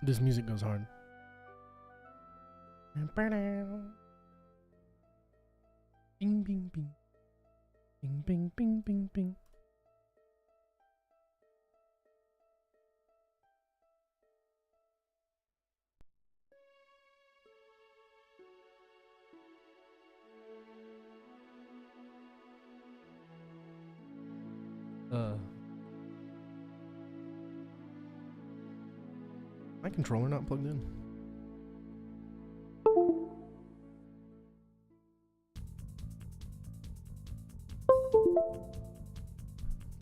This music goes hard. Bing, bing, bing. Bing, bing, bing, bing, bing. My controller not plugged in.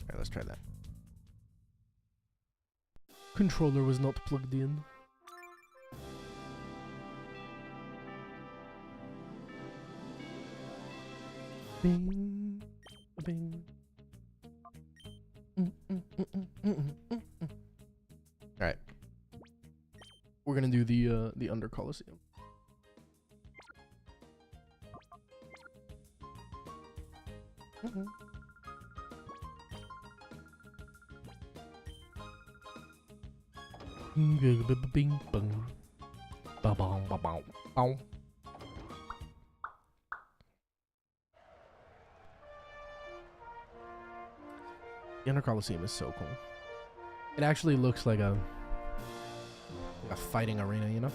Alright, let's try that. Controller was not plugged in. Bing, bing. All right, we're gonna do the under Colosseum. Bing bong, ba bong ba bong bong. The Under Colosseum is so cool. It actually looks like a fighting arena, you know?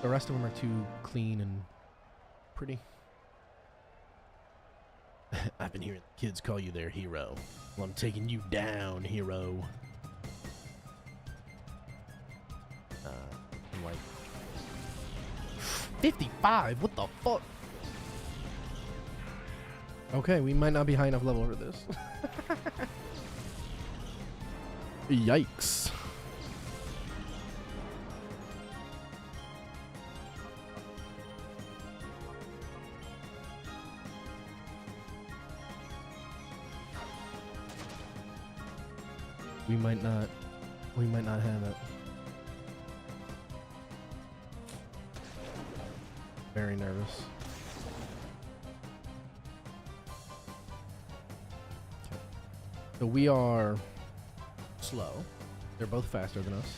The rest of them are too clean and pretty. I've been hearing kids call you their hero. Well, I'm taking you down, hero. I'm like 55? What the fuck? Okay, we might not be high enough level for this. Yikes. We might not have it. Very nervous. Okay. So we are slow. They're both faster than us.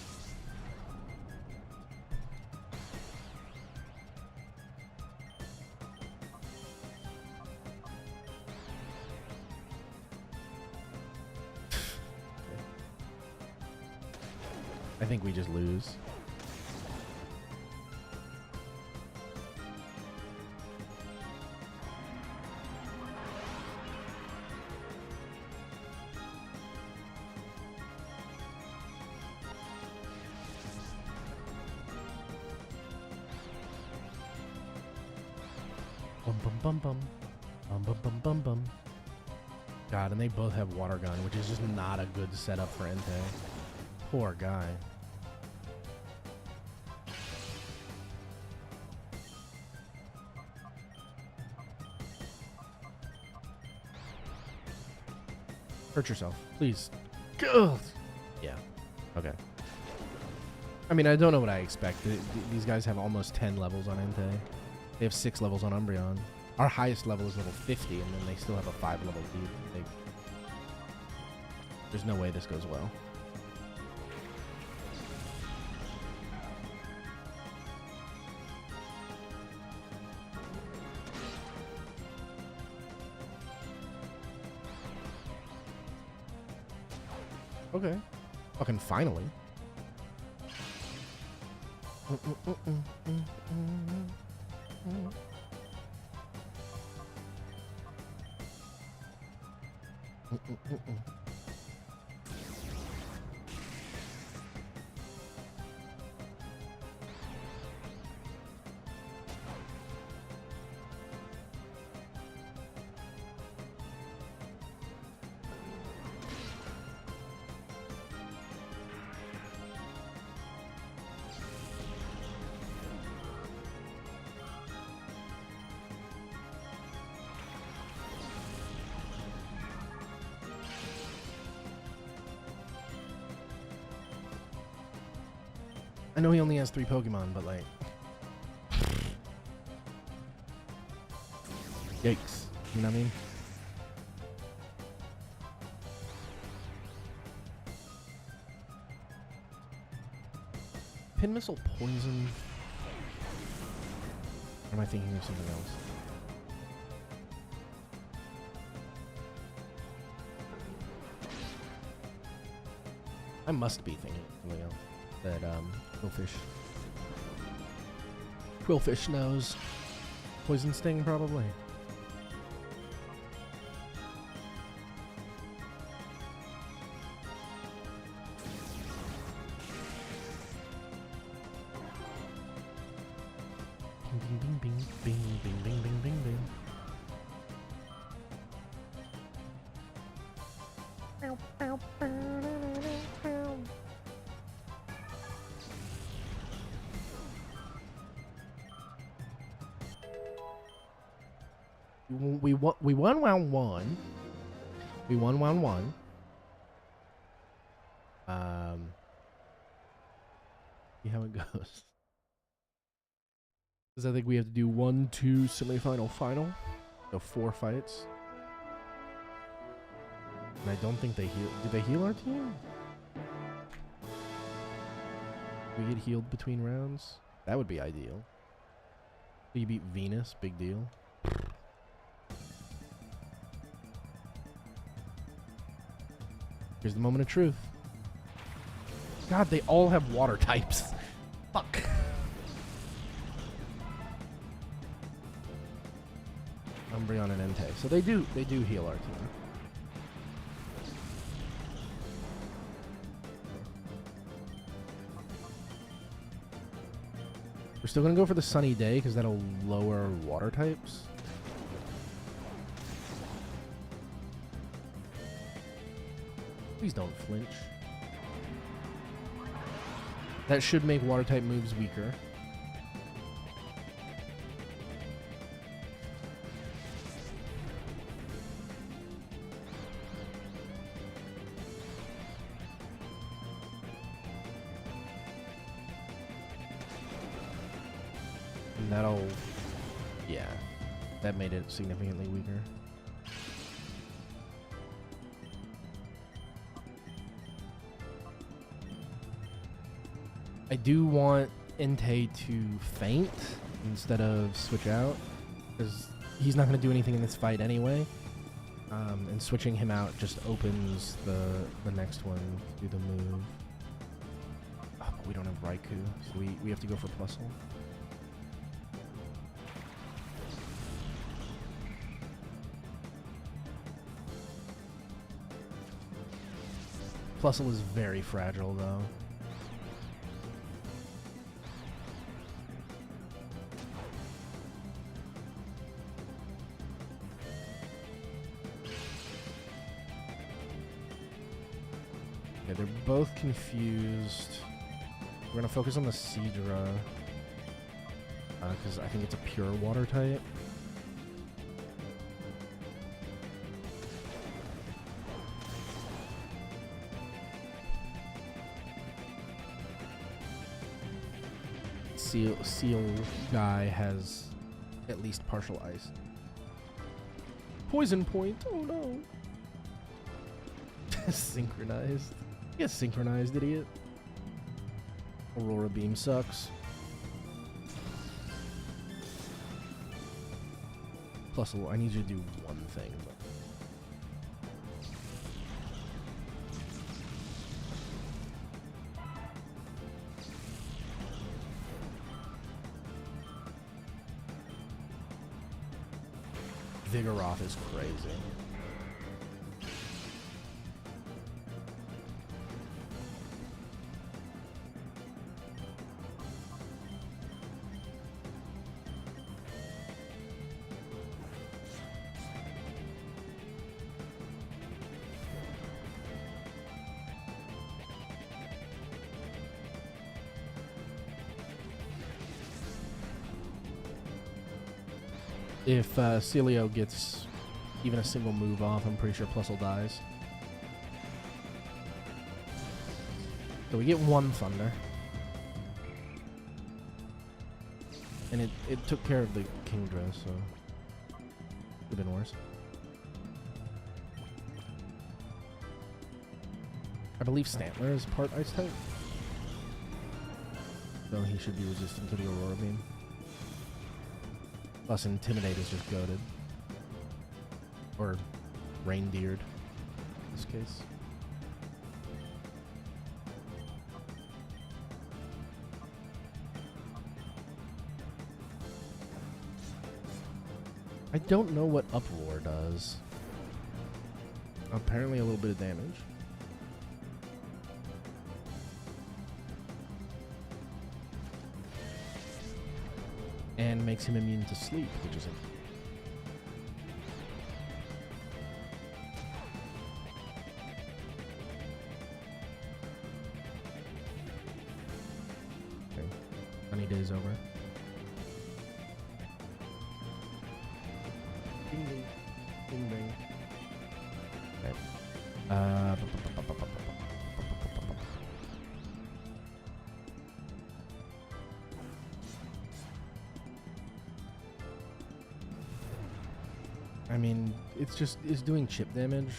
I think we just lose. Bum bum bum bum. Bum bum bum bum bum. God, and they both have water gun, which is just not a good setup for Entei. Poor guy. Hurt yourself, please. Ugh. Yeah. Okay. I mean, I don't know what I expect. These guys have almost 10 levels on Entei. They have 6 levels on Umbreon. Our highest level is level 50, and then they still have a 5-level lead. There's no way this goes well. Okay. Fucking finally. I know he only has 3 Pokemon, but like... Yikes. You know what I mean? Pin Missile poison? Or am I thinking of something else? I must be thinking of something else that Quillfish knows. Poison Sting, probably. Bing, bing, bing, bing, bing, bing, bing, bing, bing. We won round one. We won round one. See how it goes. Because I think we have to do 1, 2, semifinal, final. So 4 fights. And I don't think they heal. Did they heal our team? We get healed between rounds? That would be ideal. You beat Venus, big deal. Here's the moment of truth. God, they all have water types. Fuck. Umbreon and Entei. So they do heal our team. We're still gonna go for the Sunny Day because that'll lower water types. Please don't flinch. That should make water type moves weaker. And that'll... yeah. That made it significantly weaker. I do want Entei to faint instead of switch out, because he's not going to do anything in this fight anyway. And switching him out just opens the next one to do the move. Oh, but we don't have Raikou, so we have to go for Plusle. Plusle is very fragile, though. Okay, they're both confused. We're gonna focus on the Seadra, because I think it's a pure water type. Seal guy has at least partial ice. Poison point. Oh no. Synchronized. Yeah, synchronized, idiot. Aurora Beam sucks. Plus, I need you to do one thing. Vigoroth is crazy. If Celio gets even a single move off, I'm pretty sure Plusle dies. So we get one Thunder. And it took care of the Kingdra, so could have been worse. I believe Stantler is part Ice type. So he should be resistant to the Aurora Beam. Plus, Intimidate is just goated. Or reindeered, in this case. I don't know what Uproar does. Apparently a little bit of damage. And makes him immune to sleep, which is okay. Sunny day's over. Ding ding. Ding ding. Okay. I mean, it's doing chip damage.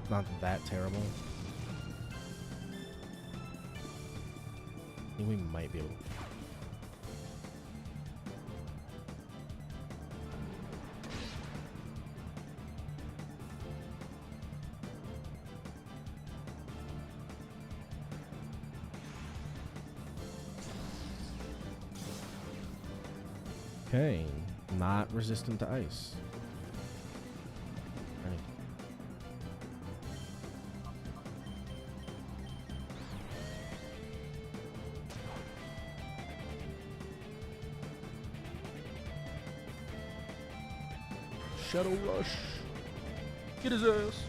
Not that terrible. I think we might be able to. Okay, not resistant to ice. Right. Shadow Rush. Get his ass.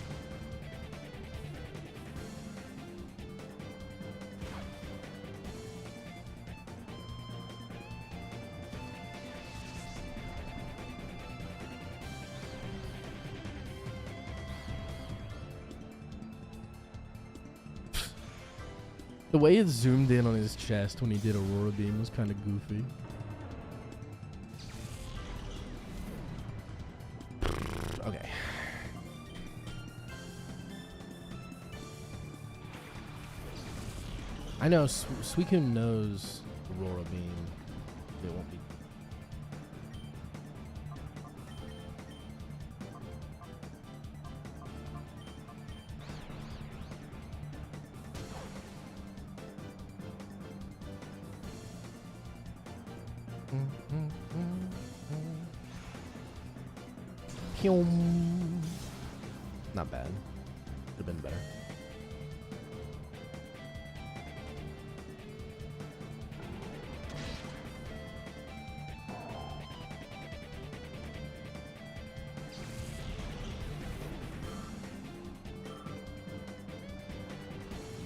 The way it zoomed in on his chest when he did Aurora Beam was kind of goofy. Okay. I know, Suicune knows Aurora Beam. It won't be. Not bad. Could have been better.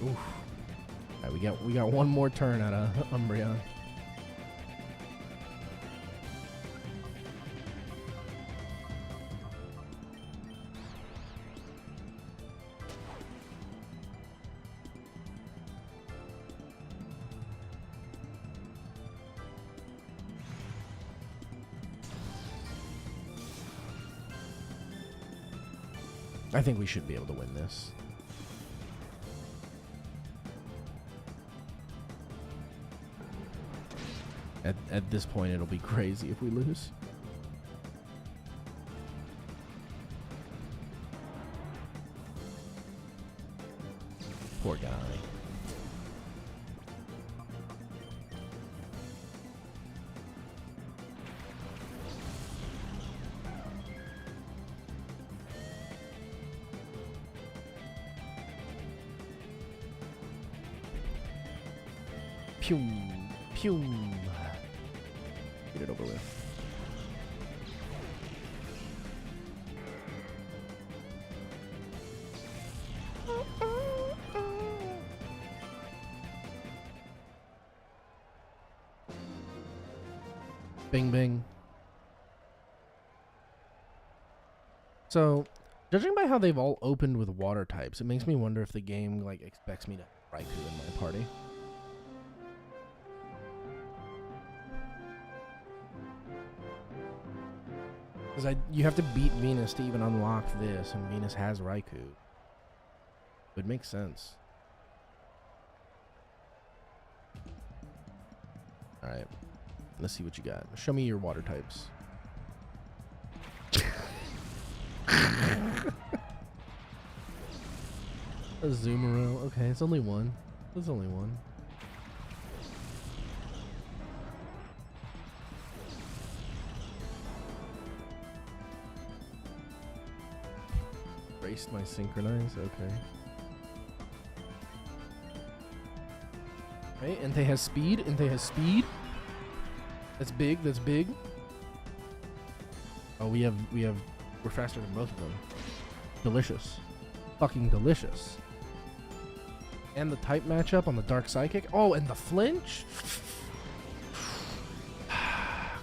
Oof. All right, we got one more turn out of Umbreon. I think we should be able to win this. At this point, it'll be crazy if we lose. Poor guy. Pew, pew. Get it over with. Bing, bing. So, judging by how they've all opened with water types, it makes me wonder if the game like expects me to Raikou in my party. Because you have to beat Venus to even unlock this, and Venus has Raikou. It would make sense. All right. Let's see what you got. Show me your water types. A Zoomeril. Okay, it's only one. There's only one. Erased my synchronize. Okay. Okay, Entei has speed. Entei has speed. That's big. That's big. Oh, we're faster than both of them. Delicious. Fucking delicious. And the type matchup on the Dark Psychic. Oh, and the flinch?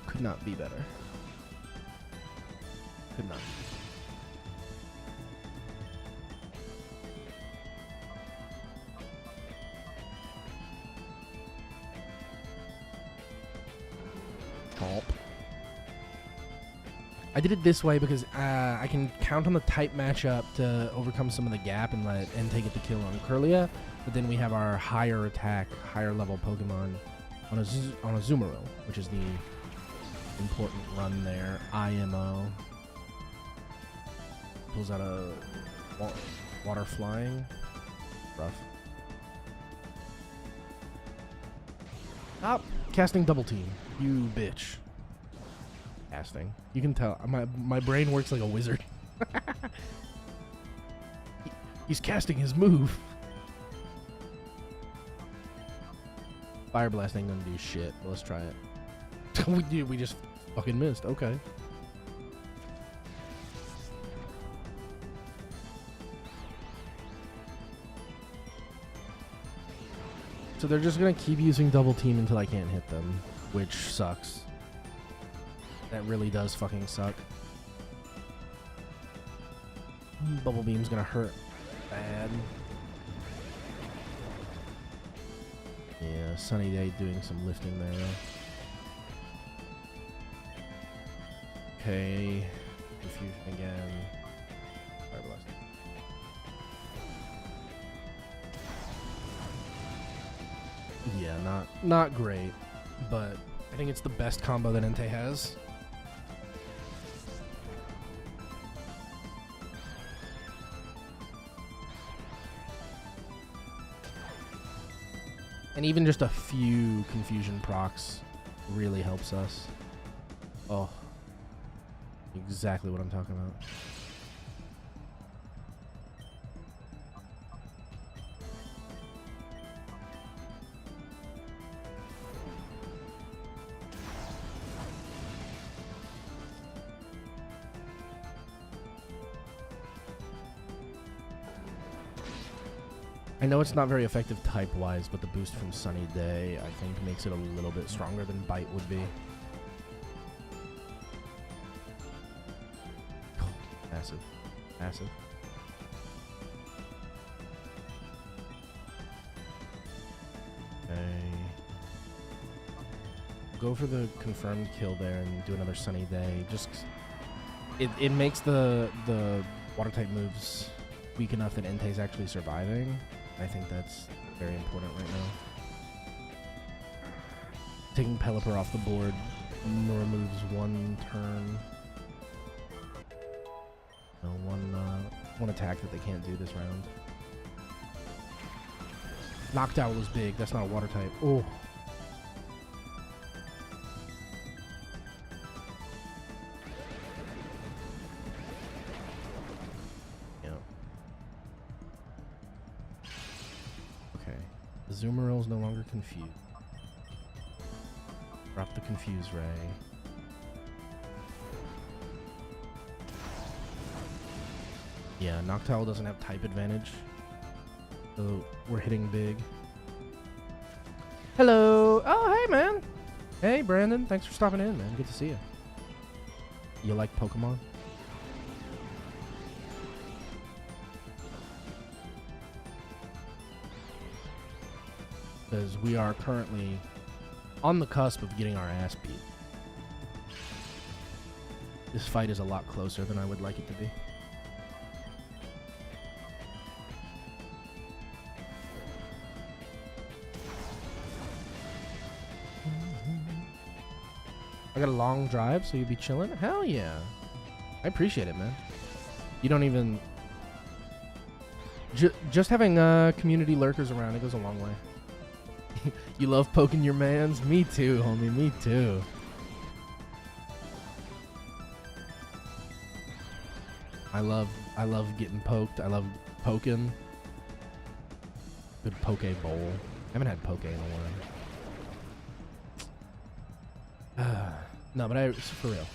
Could not be better. Could not. Top. I did it this way because I can count on the type matchup to overcome some of the gap and let Entei get the kill on Curlia. But then we have our higher attack, higher level Pokemon on a Zoomeril, which is the important run there. IMO. Pulls out a water flying. Rough. Stop casting double team, you bitch. Casting. You can tell my brain works like a wizard. He's casting his move. Fire Blast ain't gonna do shit. But let's try it. we just fucking missed. Okay. So they're just gonna keep using double team until I can't hit them, which sucks. That really does fucking suck. Bubble Beam's gonna hurt bad. Yeah, Sunny Day doing some lifting there. Okay, confusion again. Fire Blast. Yeah, not great, but I think it's the best combo that Entei has. And even just a few confusion procs really helps us. Oh, exactly what I'm talking about. I know it's not very effective type-wise, but the boost from Sunny Day, I think, makes it a little bit stronger than Bite would be. Massive. Massive. Okay. Go for the confirmed kill there and do another Sunny Day. Just... It makes the water-type moves weak enough that Entei's actually surviving. I think that's very important right now. Taking Pelipper off the board removes one turn. No, one attack that they can't do this round. Noctowl is big. That's not a water type. Oh. Zoomeril is no longer confused. Drop the Confuse Ray. Yeah, Noctowl doesn't have type advantage. So we're hitting big. Hello! Oh, hey, man! Hey, Brandon. Thanks for stopping in, man. Good to see you. You like Pokemon? Because we are currently on the cusp of getting our ass beat. This fight is a lot closer than I would like it to be. I got a long drive, so you'll be chilling? Hell yeah. I appreciate it, man. You don't even... just having community lurkers around, it goes a long way. You love poking your mans? Me too, homie. Me too. I love getting poked. I love poking. Good poke bowl. I haven't had poke in a while. No, but for real.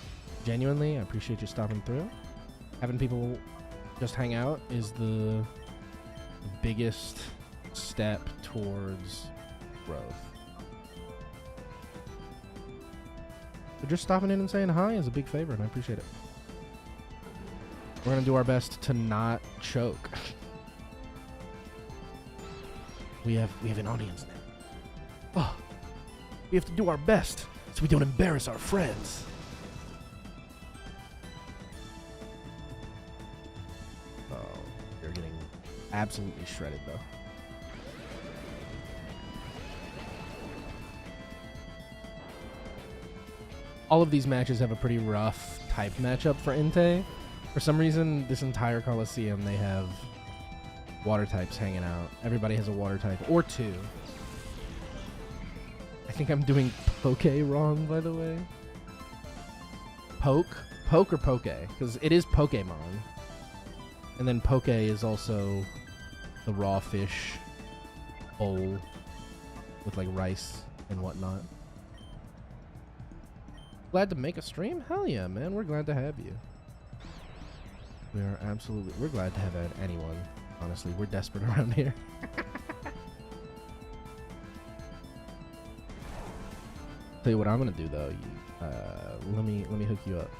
Genuinely, I appreciate you stopping through. Having people just hang out is the biggest step towards growth. But just stopping in and saying hi is a big favor, and I appreciate it. We're gonna do our best to not choke. We have an audience now. Oh, we have to do our best so we don't embarrass our friends. Oh, you're getting absolutely shredded though. All of these matches have a pretty rough type matchup for Entei. For some reason, this entire Colosseum, they have water types hanging out. Everybody has a water type, or two. I think I'm doing Poke wrong, by the way. Poke? Poke or Poke? Because it is Pokemon. And then Poke is also the raw fish bowl with like rice and whatnot. Glad to make a stream? Hell yeah, man. We're glad to have you. We're glad to have anyone. Honestly, we're desperate around here. Tell you what I'm gonna do though. Let me hook you up.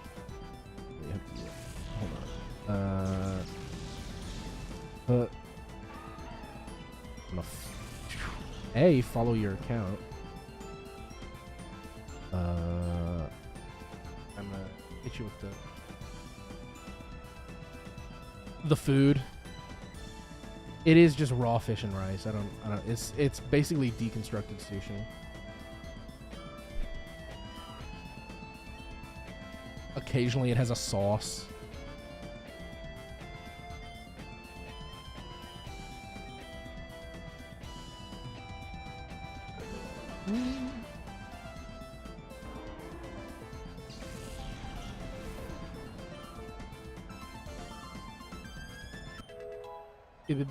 Hold on. I'm gonna follow your account. I'm gonna hit you with the food. It is just raw fish and rice. I don't. It's basically deconstructed sushi. Occasionally, it has a sauce.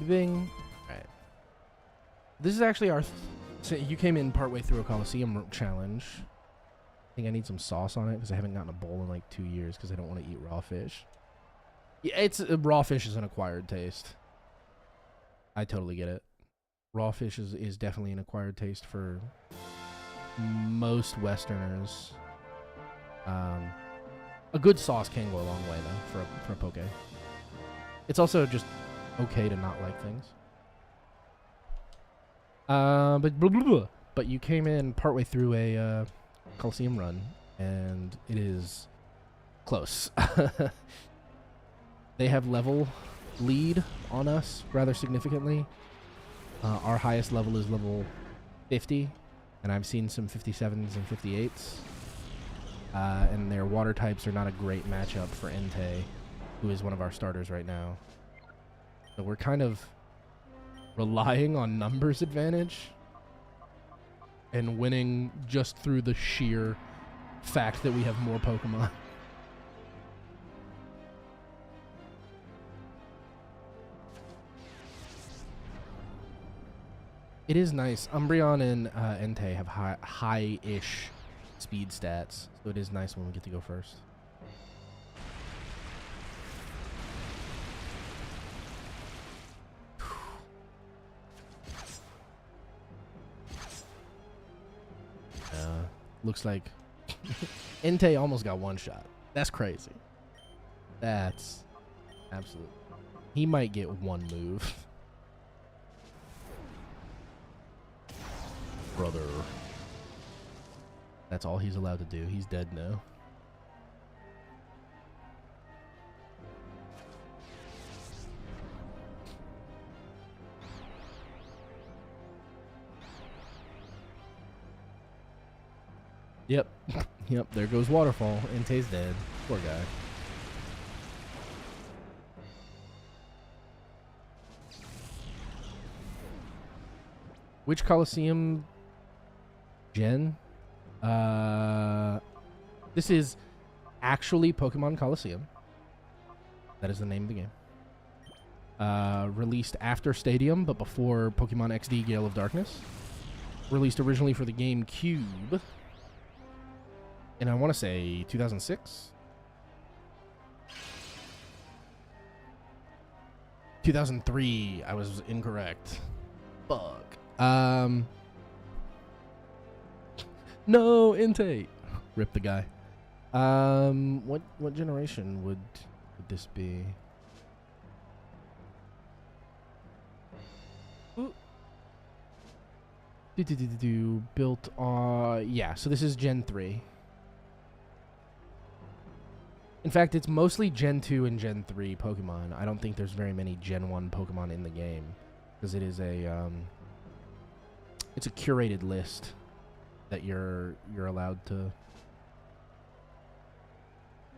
Bing. Alright. This is actually our... So you came in partway through a Colosseum challenge. I think I need some sauce on it because I haven't gotten a bowl in like 2 years because I don't want to eat raw fish. Yeah, raw fish is an acquired taste. I totally get it. Raw fish is definitely an acquired taste for most Westerners. A good sauce can go a long way though for a poke. It's also just okay to not like things. But you came in partway through a Colosseum run, and it is close. They have level lead on us rather significantly. Our highest level is level 50, and I've seen some 57s and 58s. And their water types are not a great matchup for Entei, who is one of our starters right now. So we're kind of relying on numbers advantage and winning just through the sheer fact that we have more Pokemon. It is nice. Umbreon and Entei have high-ish speed stats, so it is nice when we get to go first. Looks like Entei almost got one shot. That's crazy. That's absolute. He might get one move. Brother. That's all he's allowed to do. He's dead now. Yep. Yep, there goes Waterfall. Entei's dead. Poor guy. Which Colosseum gen? This is actually Pokemon Colosseum. That is the name of the game. Released after Stadium, but before Pokemon XD Gale of Darkness. Released originally for the GameCube. And I want to say 2006? 2003. I was incorrect. Fuck. No, Entei. Rip the guy. What generation would this be? Built on... Yeah, so this is Gen 3. In fact, it's mostly Gen 2 and Gen 3 Pokemon. I don't think there's very many Gen 1 Pokemon in the game. Because it is a... it's a curated list that you're allowed to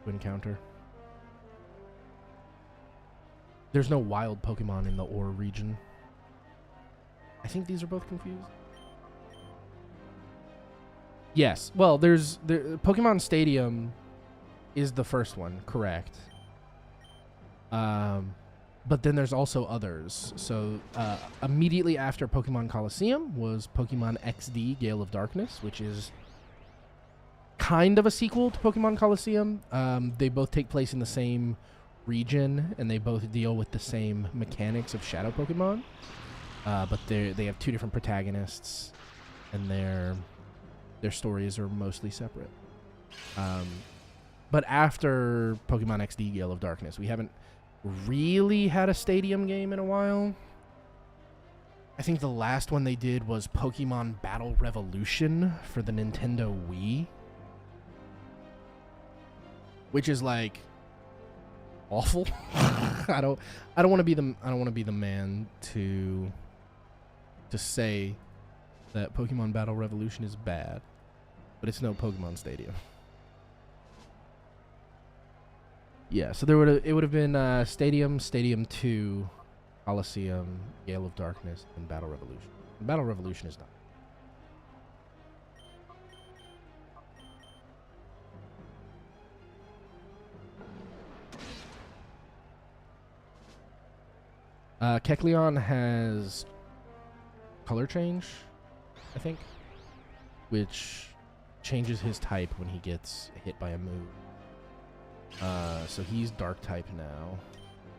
encounter. There's no wild Pokemon in the Ore region. I think these are both confused. Yes. Well, Pokemon Stadium is the first one, correct. But then there's also others. So immediately after Pokemon Colosseum was Pokemon XD Gale of Darkness, which is kind of a sequel to Pokemon Colosseum. They both take place in the same region, and they both deal with the same mechanics of Shadow Pokemon. But they have two different protagonists, and their stories are mostly separate. But after Pokemon XD Gale of Darkness, we haven't really had a Stadium game in a while. I think the last one they did was Pokemon Battle Revolution for the Nintendo Wii, which is like awful. I don't want to be the man to say that Pokemon Battle Revolution is bad, but it's no Pokemon Stadium. Yeah, so it would have been Stadium, Stadium 2, Colosseum, Gale of Darkness, and Battle Revolution. And Battle Revolution is done. Kecleon has color change, I think, which changes his type when he gets hit by a move. So he's dark type now,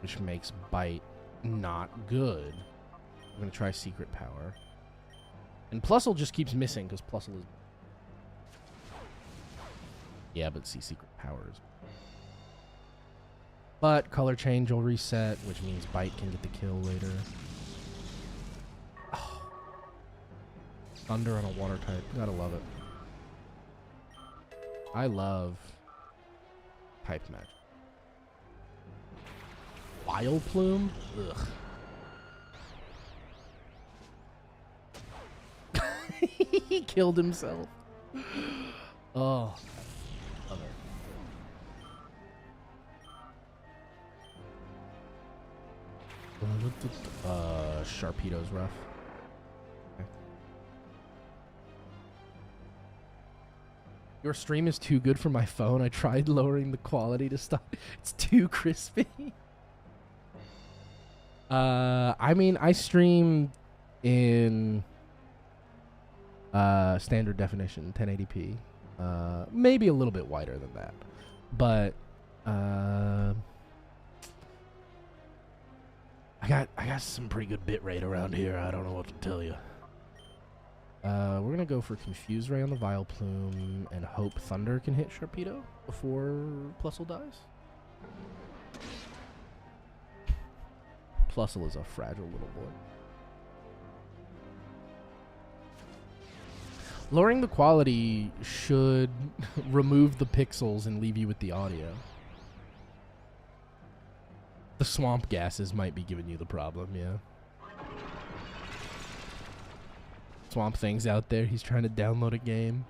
which makes Bite not good. I'm gonna try Secret Power. And Plusle just keeps missing because Plusle is... Yeah, but see, Secret Power is... But color change will reset, which means Bite can get the kill later. Oh. Thunder on a water type. Gotta love it. I love type match. Wild Plume? Ugh. He killed himself. Oh. Love it. Sharpedo's rough. Okay. Your stream is too good for my phone. I tried lowering the quality to stop. It's too crispy. I mean, I stream in standard definition, 1080p. Maybe a little bit wider than that, but I got some pretty good bit rate around here. I don't know what to tell you. We're gonna go for Confuse Ray on the Vileplume and hope Thunder can hit Sharpedo before Plusle dies. Plusle is a fragile little boy. Lowering the quality should remove the pixels and leave you with the audio. The swamp gases might be giving you the problem, yeah. Swamp Thing's out there. He's trying to download a game.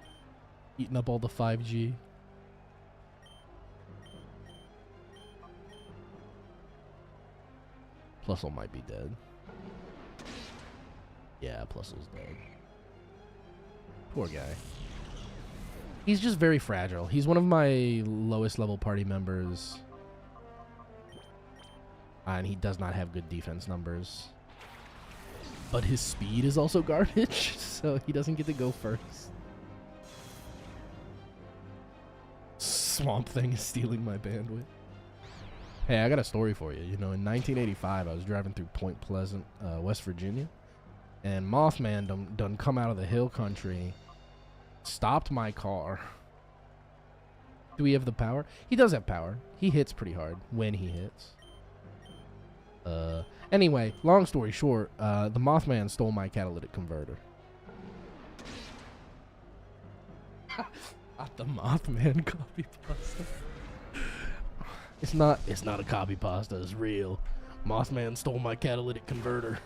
Eating up all the 5G. Plusle might be dead. Yeah, Plusle's dead. Poor guy. He's just very fragile. He's one of my lowest level party members. And he does not have good defense numbers. But his speed is also garbage, so he doesn't get to go first. Swamp Thing is stealing my bandwidth. Hey, I got a story for you. You know, in 1985, I was driving through Point Pleasant, West Virginia, and Mothman done come out of the hill country, stopped my car. Do we have the power? He does have power. He hits pretty hard when he hits. Anyway, long story short, the Mothman stole my catalytic converter. Not the Mothman copy pasta. It's not a copy pasta, it's real. Mothman stole my catalytic converter.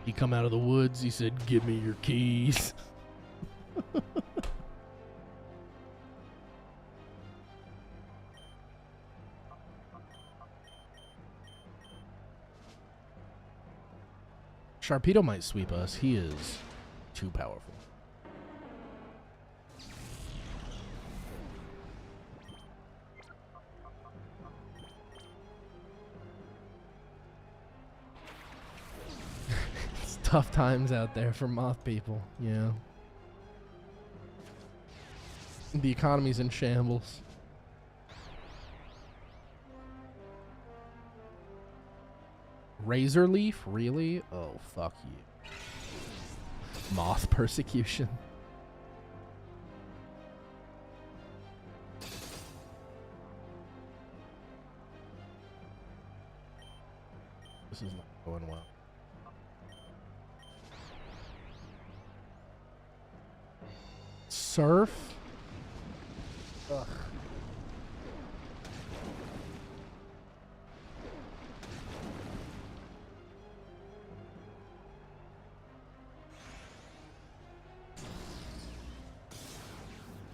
He come out of the woods, he said, "Give me your keys." Sharpedo might sweep us. He is too powerful. It's tough times out there for moth people, yeah. The economy's in shambles. Razor Leaf? Really? Oh, fuck you. Moth persecution. This is not going well. Surf? Ugh.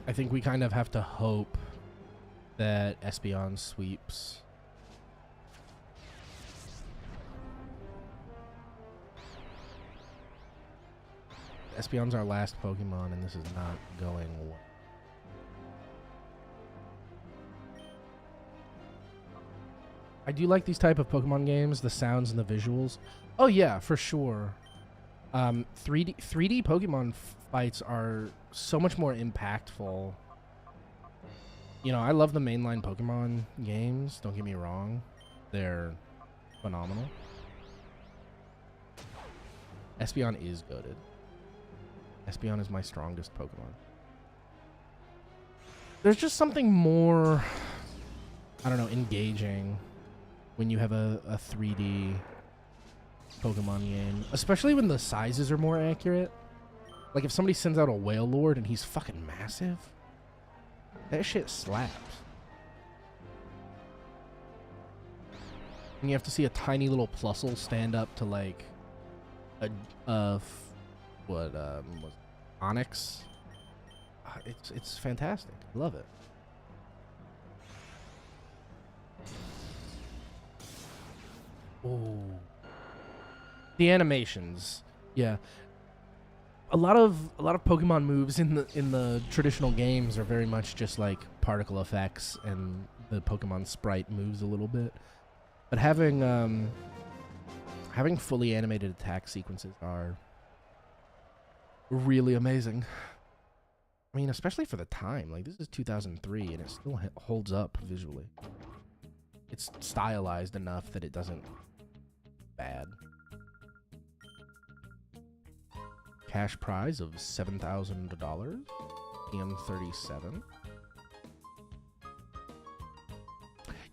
I think we kind of have to hope that Espeon sweeps. Espeon's our last Pokemon, and this is not going well. I do like these type of Pokemon games, the sounds and the visuals. Oh yeah, for sure. 3D Pokemon fights are so much more impactful. You know, I love the mainline Pokemon games, don't get me wrong. They're phenomenal. Espeon is goated. Espeon is my strongest Pokemon. There's just something more, I don't know, engaging when you have a 3D Pokemon game, especially when the sizes are more accurate. Like if somebody sends out a Whale Lord and he's fucking massive, that shit slaps. And you have to see a tiny little Plusle stand up to like Onyx. It's fantastic. I love it. Oh. The animations, yeah. A lot of Pokemon moves in the traditional games are very much just like particle effects, and the Pokemon sprite moves a little bit. But having fully animated attack sequences are really amazing. I mean, especially for the time. Like this is 2003, and it still holds up visually. It's stylized enough that it doesn't bad. Cash prize of $7,000. EM37.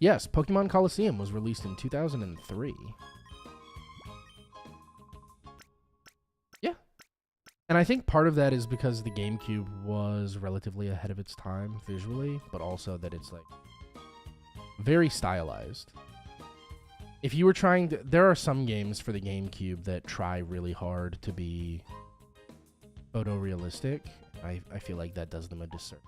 Yes, Pokemon Colosseum was released in 2003. Yeah. And I think part of that is because the GameCube was relatively ahead of its time visually, but also that it's like very stylized. If you were trying to, there are some games for the GameCube that try really hard to be photorealistic. I feel like that does them a disservice.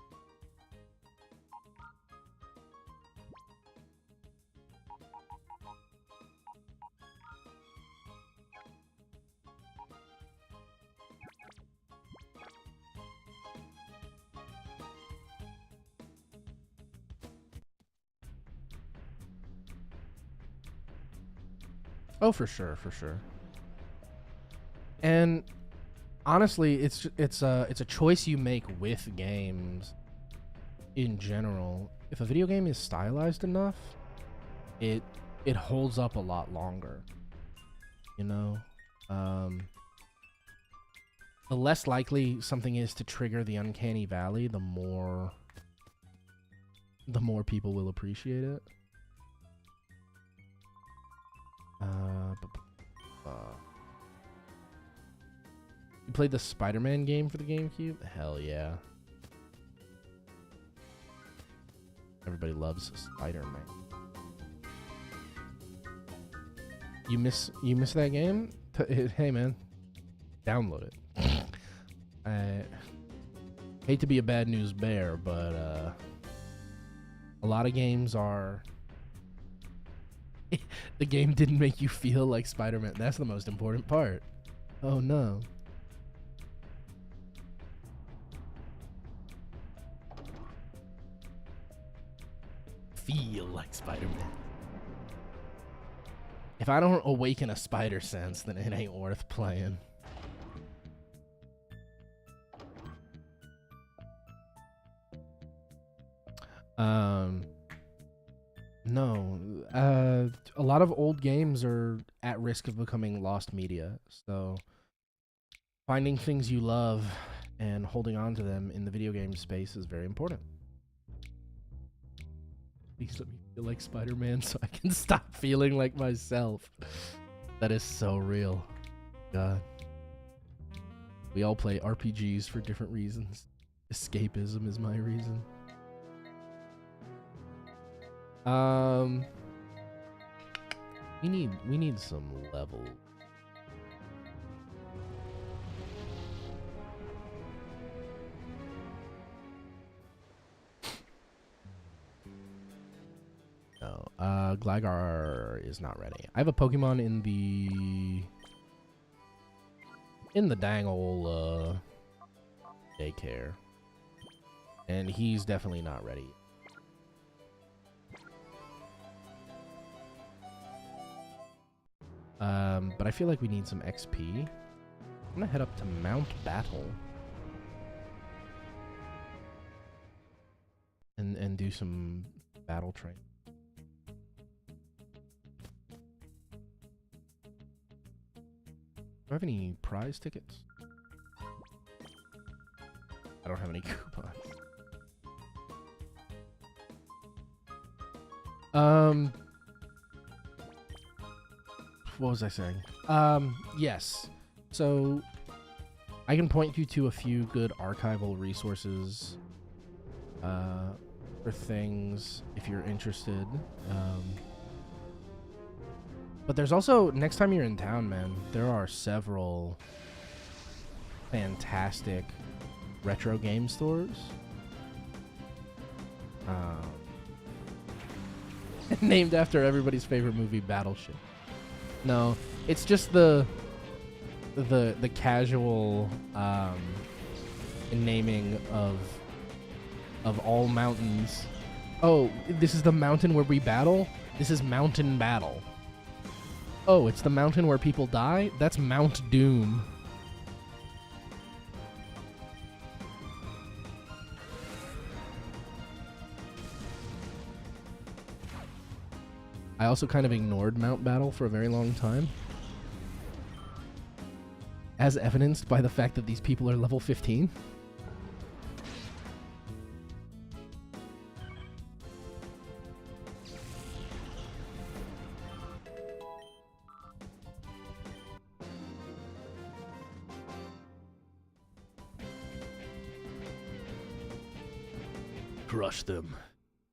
Oh, for sure, for sure. And honestly, it's a choice you make with games in general. If a video game is stylized enough, it holds up a lot longer. You know, the less likely something is to trigger the uncanny valley, the more people will appreciate it. You played the Spider-Man game for the GameCube? Hell yeah. Everybody loves Spider-Man. You miss that game? Hey man, download it. I hate to be a bad news bear, but a lot of games are the game didn't make you feel like Spider-Man. That's the most important part. Oh no. Feel like Spider-Man. If I don't awaken a spider sense, then it ain't worth playing. No. A lot of old games are at risk of becoming lost media. So finding things you love and holding on to them in the video game space is very important. Please let me feel like Spider-Man so I can stop feeling like myself. That is so real. God. We all play RPGs for different reasons. Escapism is my reason. We need some level. No, Gligar is not ready. I have a Pokemon in the dang ol' daycare, and he's definitely not ready. But I feel like we need some XP. I'm gonna head up to Mount Battle and do some battle training. Do I have any prize tickets? I don't have any coupons. What was I saying? Yes. So I can point you to a few good archival resources for things if you're interested. But there's also, next time you're in town, man, there are several fantastic retro game stores. Named after everybody's favorite movie, Battleship. No, it's just the casual naming of all mountains. Oh, this is the mountain where we battle? This is Mountain Battle. Oh, it's the mountain where people die? That's Mount Doom. I also kind of ignored Mount Battle for a very long time, as evidenced by the fact that these people are level 15. Crush them.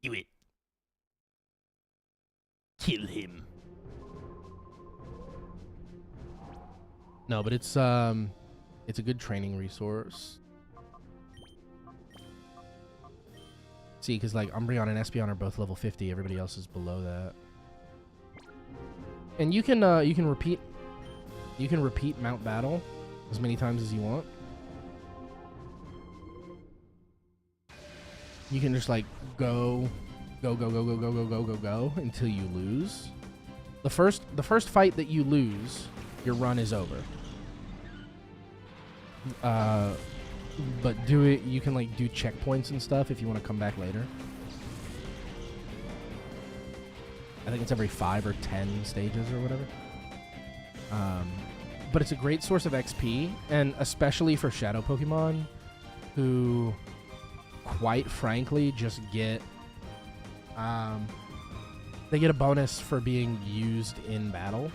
Do it. Kill him. No, but it's a good training resource. See, because like Umbreon and Espeon are both level 50. Everybody else is below that. And you can repeat Mount Battle as many times as you want. You can just like go until you lose. The first fight that you lose, your run is over. But you can like do checkpoints and stuff if you want to come back later. I think it's every 5 or 10 stages or whatever. But it's a great source of XP, and especially for Shadow Pokemon, who, quite frankly, just get they get a bonus for being used in battle.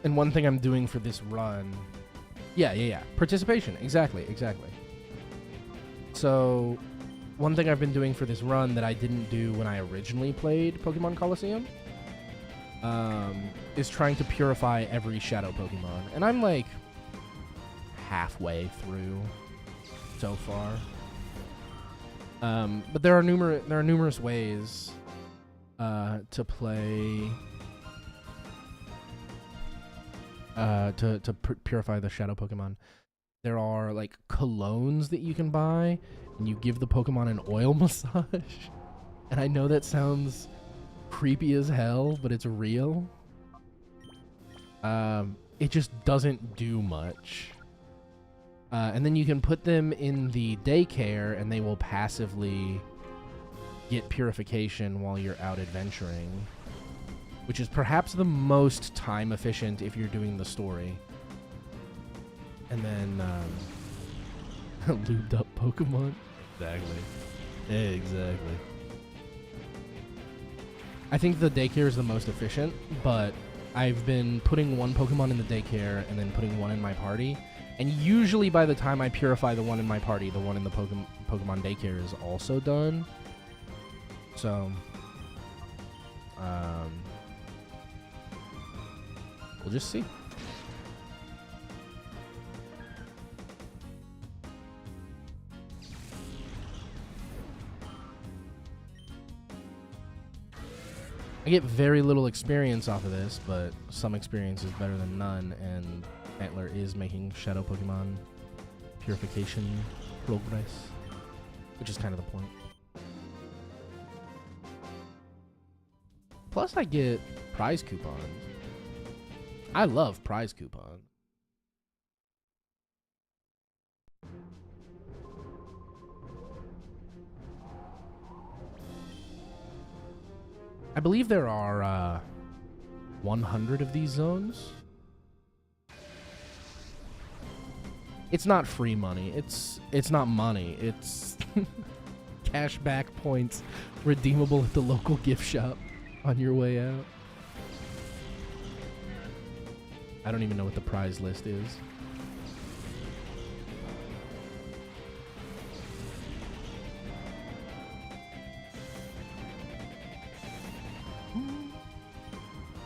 And one thing I'm doing for this run... Yeah. Participation. Exactly. So, one thing I've been doing for this run that I didn't do when I originally played Pokemon Colosseum is trying to purify every Shadow Pokemon. And I'm like halfway through so far. But there are numerous ways to play... to purify the Shadow Pokemon. There are like colognes that you can buy, and you give the Pokemon an oil massage. And I know that sounds creepy as hell, but it's real. It just doesn't do much. And then you can put them in the daycare, and they will passively get purification while you're out adventuring, which is perhaps the most time efficient if you're doing the story. And then lubed up Pokemon. Exactly. I think the daycare is the most efficient, but I've been putting one Pokemon in the daycare and then putting one in my party. And usually by the time I purify the one in my party, the one in the Pokemon daycare is also done. So, we'll just see. I get very little experience off of this, but some experience is better than none, and Antler is making Shadow Pokemon purification progress, which is kind of the point. Plus, I get prize coupons. I love prize coupons. I believe there are 100 of these zones. It's not free money. It's not money. It's cashback points redeemable at the local gift shop on your way out. I don't even know what the prize list is.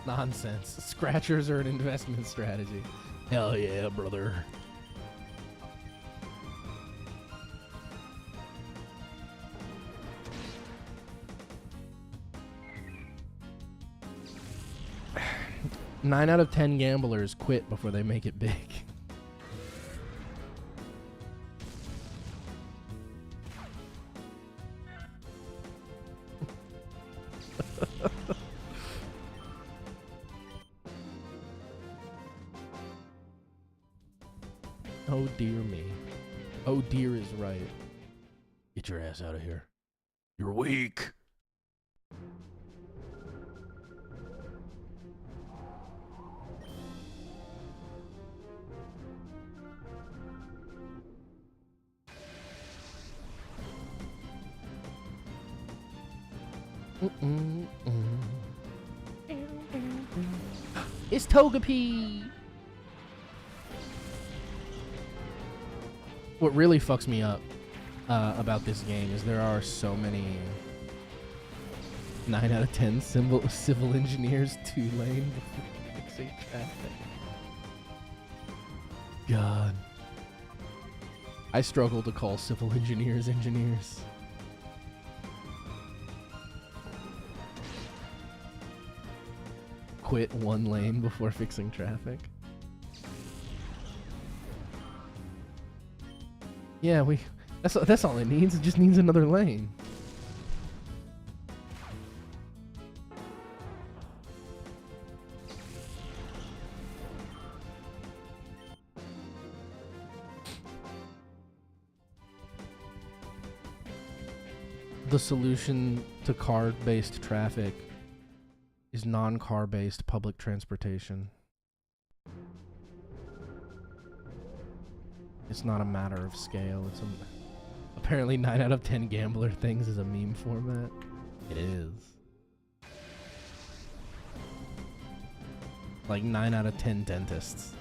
Nonsense. Scratchers are an investment strategy. Hell yeah, brother. Nine out of 10 gamblers quit before they make it big. Oh dear me. Oh dear is right. Get your ass out of here. You're weak. It's Togepi! What really fucks me up about this game is there are so many 9 out of 10 civil engineers 2-lane before fixing traffic. God. I struggle to call civil engineers engineers. Quit 1 lane before fixing traffic. Yeah, that's all it needs. It just needs another lane. The solution to car-based traffic is non-car-based public transportation. It's not a matter of scale. It's apparently 9 out of 10 gambler things is a meme format. It is. Like 9 out of 10 dentists.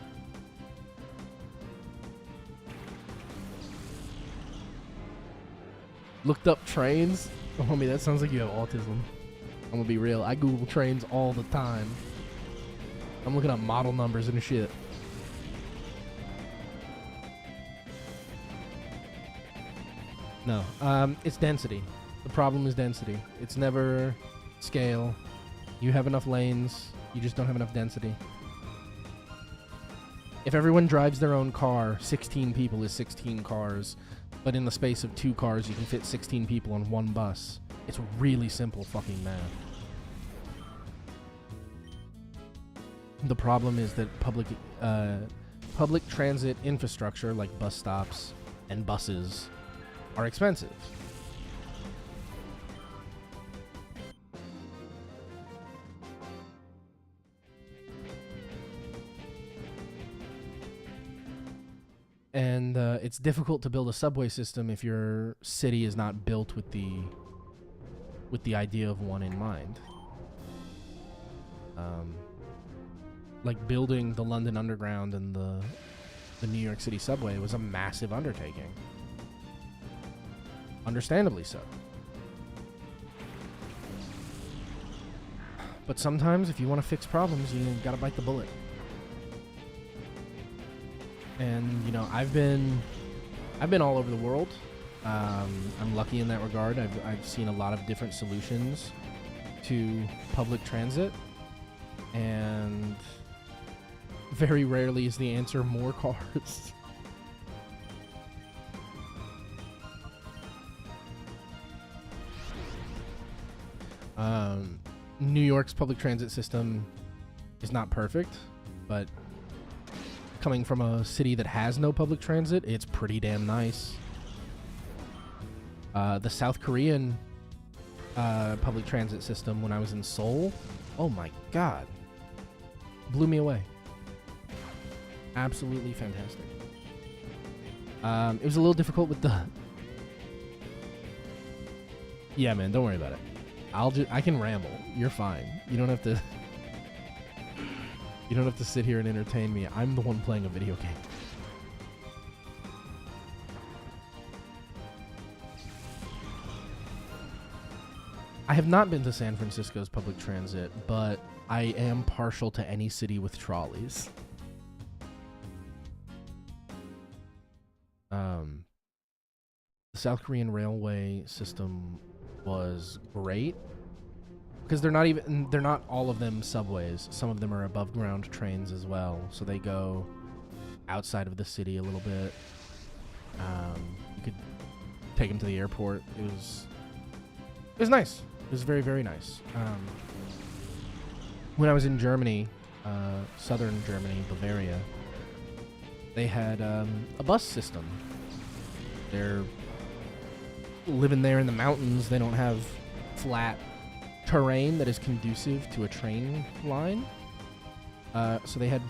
Looked up trains. Oh, homie, that sounds like you have autism. I'm gonna be real. I Google trains all the time. I'm looking up model numbers and shit. No, it's density. The problem is density. It's never scale. You have enough lanes. You just don't have enough density. If everyone drives their own car, 16 people is 16 cars. But in the space of 2 cars, you can fit 16 people on 1 bus. It's really simple fucking math. The problem is that public transit infrastructure, like bus stops and buses, are expensive. And it's difficult to build a subway system if your city is not built with the idea of one in mind. Like building the London Underground and the New York City subway was a massive undertaking. Understandably so. But sometimes if you want to fix problems, you gotta bite the bullet. And, you know, I've been all over the world. I'm lucky in that regard. I've seen a lot of different solutions to public transit. And very rarely is the answer more cars. New York's public transit system is not perfect, but coming from a city that has no public transit, it's pretty damn nice. The South Korean public transit system when I was in Seoul, oh my god, blew me away. Absolutely fantastic. It was a little difficult with the... Yeah, man, don't worry about it. I can ramble. You're fine. You don't have to... You don't have to sit here and entertain me. I'm the one playing a video game. I have not been to San Francisco's public transit, but I am partial to any city with trolleys. The South Korean railway system was great because they're not all of them subways. Some of them are above ground trains as well, so they go outside of the city a little bit. You could take them to the airport. It was nice. It was very, very nice. When I was in Germany, southern Germany, Bavaria, they had a bus system. They're living there in the mountains. They don't have flat terrain that is conducive to a train line. So they had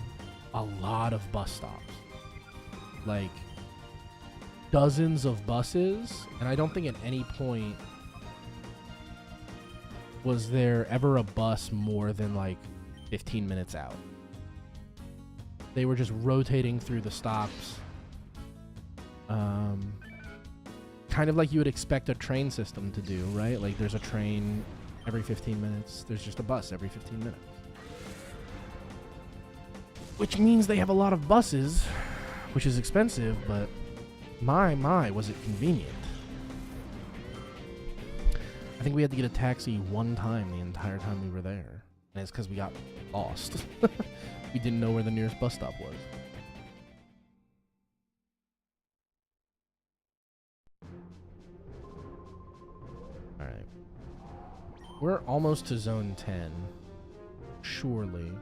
a lot of bus stops. Like dozens of buses. And I don't think at any point was there ever a bus more than like 15 minutes out. They were just rotating through the stops. Kind of like you would expect a train system to do, right? Like there's a train every 15 minutes. There's just a bus every 15 minutes. Which means they have a lot of buses, which is expensive, but my, was it convenient. I think we had to get a taxi one time the entire time we were there. And it's because we got lost. We didn't know where the nearest bus stop was. Alright. We're almost to zone 10. Surely.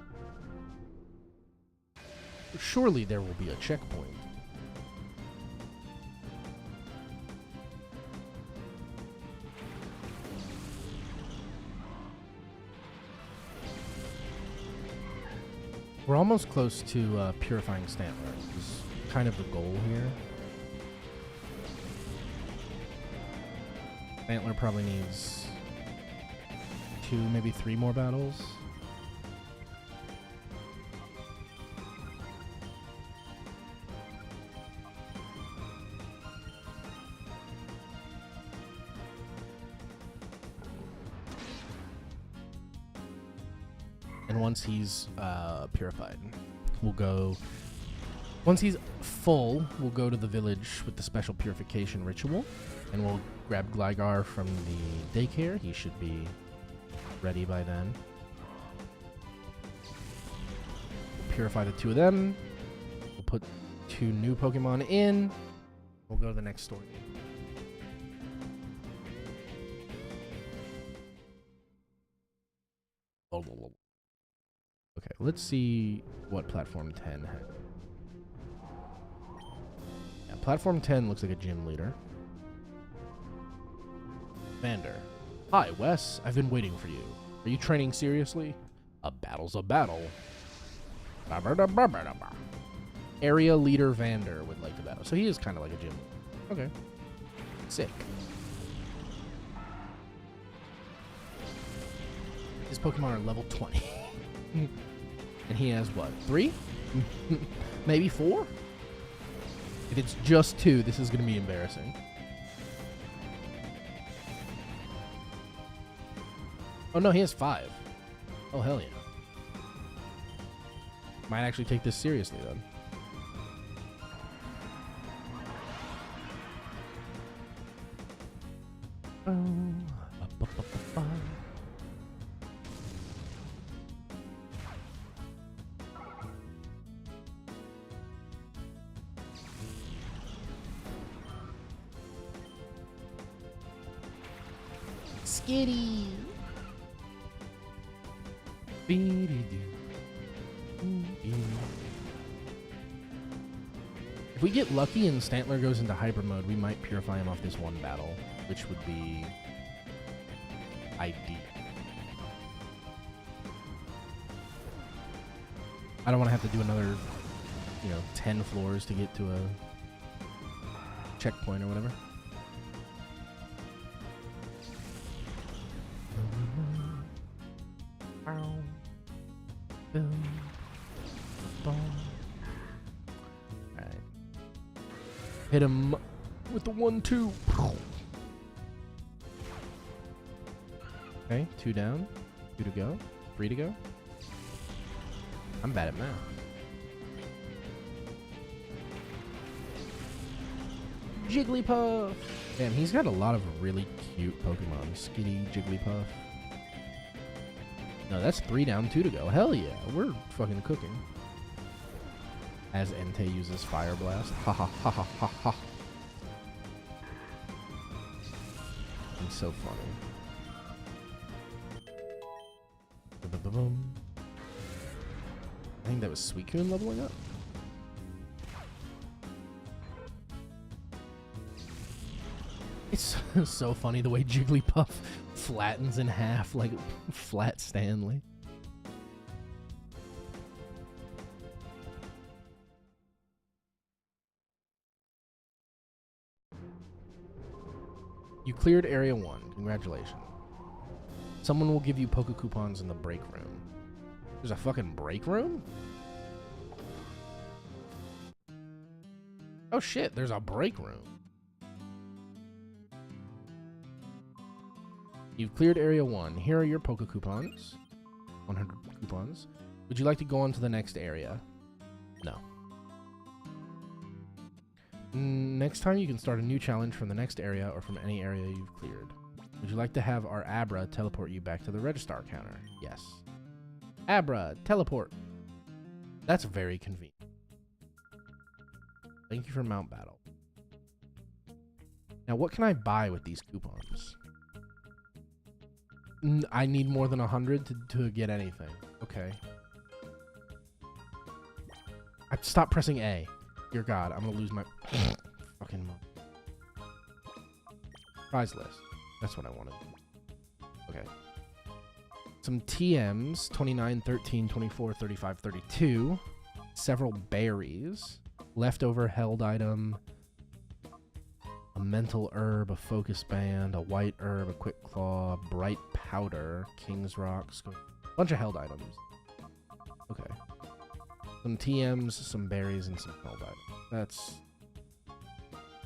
Surely there will be a checkpoint. We're almost close to purifying Stantler. Is kind of the goal here. Stantler probably needs 2, maybe 3 more battles. And once he's purified, we'll go... Once he's full, we'll go to the village with the special purification ritual, and we'll grab Gligar from the daycare. He should be ready by then. We'll purify the 2 of them. We'll put 2 new Pokemon in. We'll go to the next story. Okay, let's see what Platform 10 has. Yeah, Platform 10 looks like a gym leader. Vander. Hi, Wes. I've been waiting for you. Are you training seriously? A battle's a battle. Area leader Vander would like to battle. So he is kind of like a gym leader. Okay. Sick. His Pokemon are level 20. And he has what? 3? Maybe 4? If it's just 2, this is going to be embarrassing. Oh no, he has 5. Oh hell yeah. Might actually take this seriously then. Skitty. If we get lucky and Stantler goes into hyper mode, we might purify him off this one battle, which would be ideal. I don't want to have to do another, 10 floors to get to a checkpoint or whatever. Alright. Hit him with the 1-2. Okay, 2 down. 2 to go. 3 to go. I'm bad at math. Jigglypuff! Damn, he's got a lot of really cute Pokemon. Skitty, Jigglypuff. No, that's 3 down, 2 to go. Hell yeah, we're fucking cooking. As Entei uses Fire Blast. Ha ha ha ha ha ha. It's so funny. Ba-ba-ba-boom. I think that was Suicune leveling up. It's so funny the way Jigglypuff flattens in half like Flat Stanley. You cleared Area 1. Congratulations. Someone will give you Poke Coupons in the break room. There's a fucking break room? Oh shit, there's a break room. You've cleared Area 1. Here are your Poke coupons. 100 coupons. Would you like to go on to the next area? No. Next time you can start a new challenge from the next area or from any area you've cleared. Would you like to have our Abra teleport you back to the Registar counter? Yes. Abra, teleport. That's very convenient. Thank you for Mount Battle. Now, what can I buy with these coupons? I need more than 100 to get anything. Okay. Stop pressing A. Dear God, I'm gonna lose my fucking mind. Prize list. That's what I wanted. Okay. Some TMs, 29, 13, 24, 35, 32. Several berries. Leftover held item. A mental herb, a focus band, a white herb, a quick claw, bright powder, king's rocks. Bunch of held items. Okay. Some TMs, some berries, and some held items. That's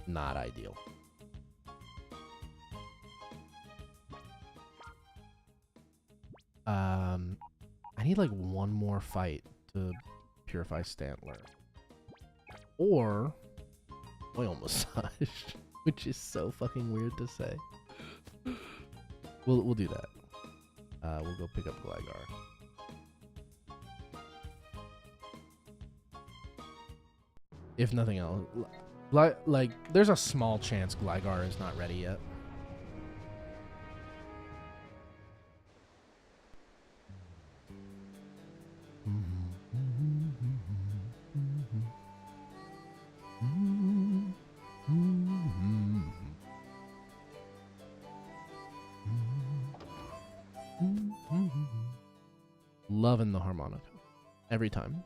not ideal. I need like one more fight to purify Stantler. Or oil massage, which is so fucking weird to say. We'll do that. We'll go pick up Gligar. If nothing else, like there's a small chance Gligar is not ready yet. Loving the harmonica every time.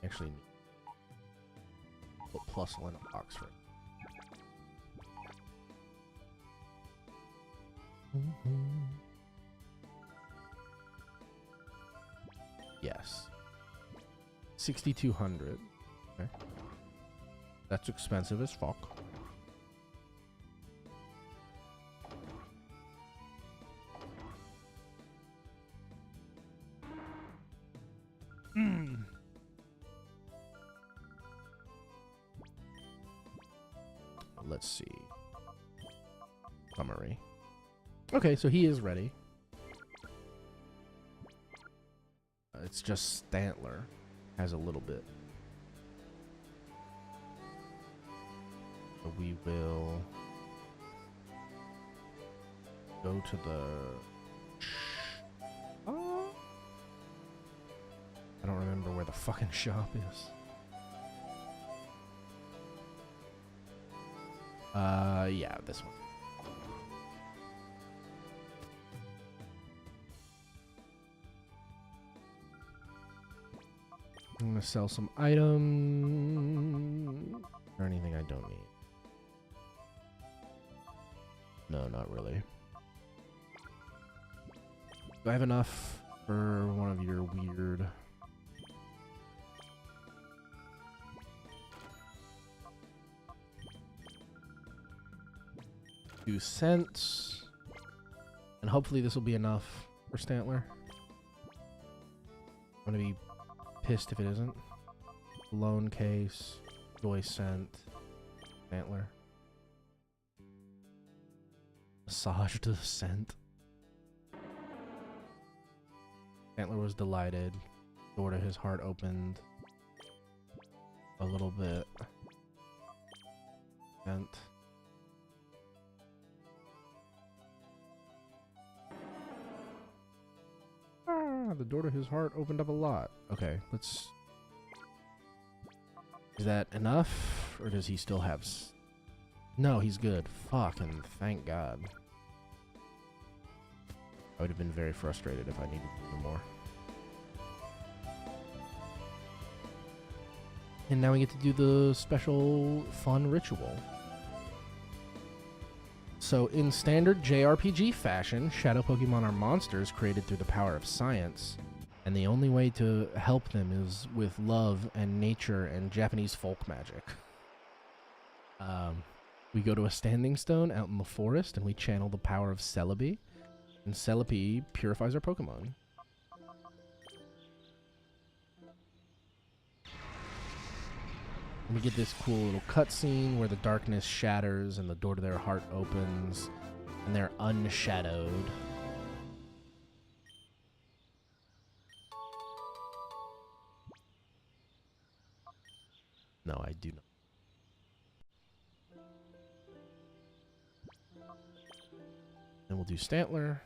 Actually, put +1 in Oxford. Yes. 6,200. Okay. That's expensive as fuck. Let's see. Summary. Okay, so he is ready. It's just Stantler has a little bit. So we will go to the... I don't remember where the fucking shop is. Yeah, this one. I'm gonna sell some items or anything I don't need. No, not really. Do I have enough for one of your weird... 2 cents. And hopefully this will be enough for Stantler. I'm gonna be pissed if it isn't. Loan case, joy scent, Stantler. Massage to the scent. Stantler was delighted. Door to his heart opened a little bit. Scent. The door to his heart opened up a lot. Okay, let's... Is that enough? Or does he still have... No, he's good. Fucking thank God. I would have been very frustrated if I needed to do more. And now we get to do the special fun ritual. So in standard JRPG fashion, shadow Pokemon are monsters created through the power of science, and the only way to help them is with love and nature and Japanese folk magic. We go to a standing stone out in the forest, and we channel the power of Celebi, and Celebi purifies our Pokemon. And we get this cool little cutscene where the darkness shatters and the door to their heart opens, and they're unshadowed. No, I do not. Then we'll do Stantler.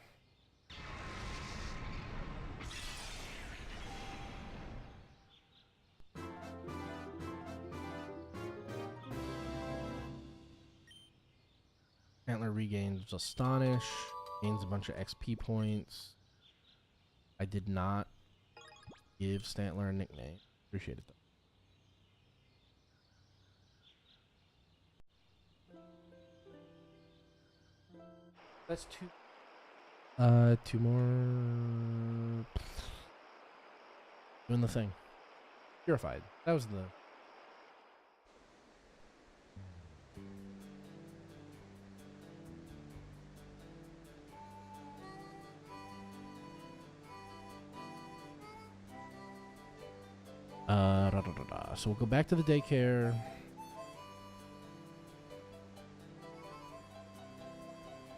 Stantler regains Astonish, gains a bunch of XP points. I did not give Stantler a nickname. Appreciate it though. That's two. Two more. Doing the thing. Purified. That was the. So we'll go back to the daycare.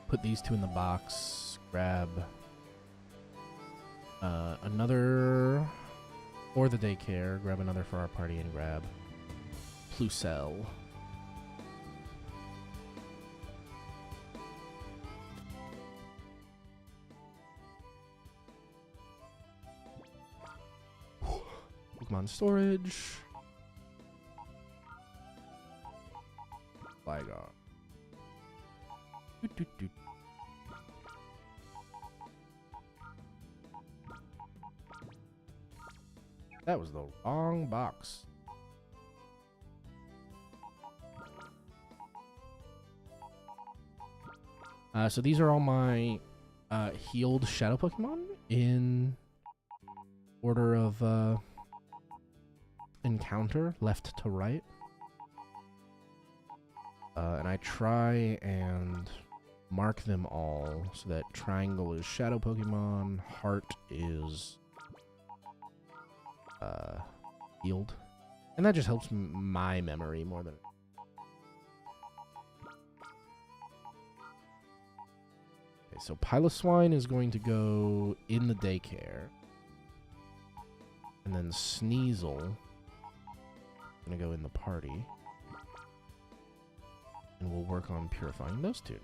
Put these two in the box. Grab another for the daycare. Grab another for our party and grab Plusell. Pokemon storage. Flygon. That was the wrong box. So these are all my healed shadow Pokemon in order of encounter, left to right. And I try and mark them all so that triangle is shadow Pokemon, heart is healed. And that just helps my memory more than... Okay, so Piloswine is going to go in the daycare. And then Sneasel is going to go in the party. And we'll work on purifying those two.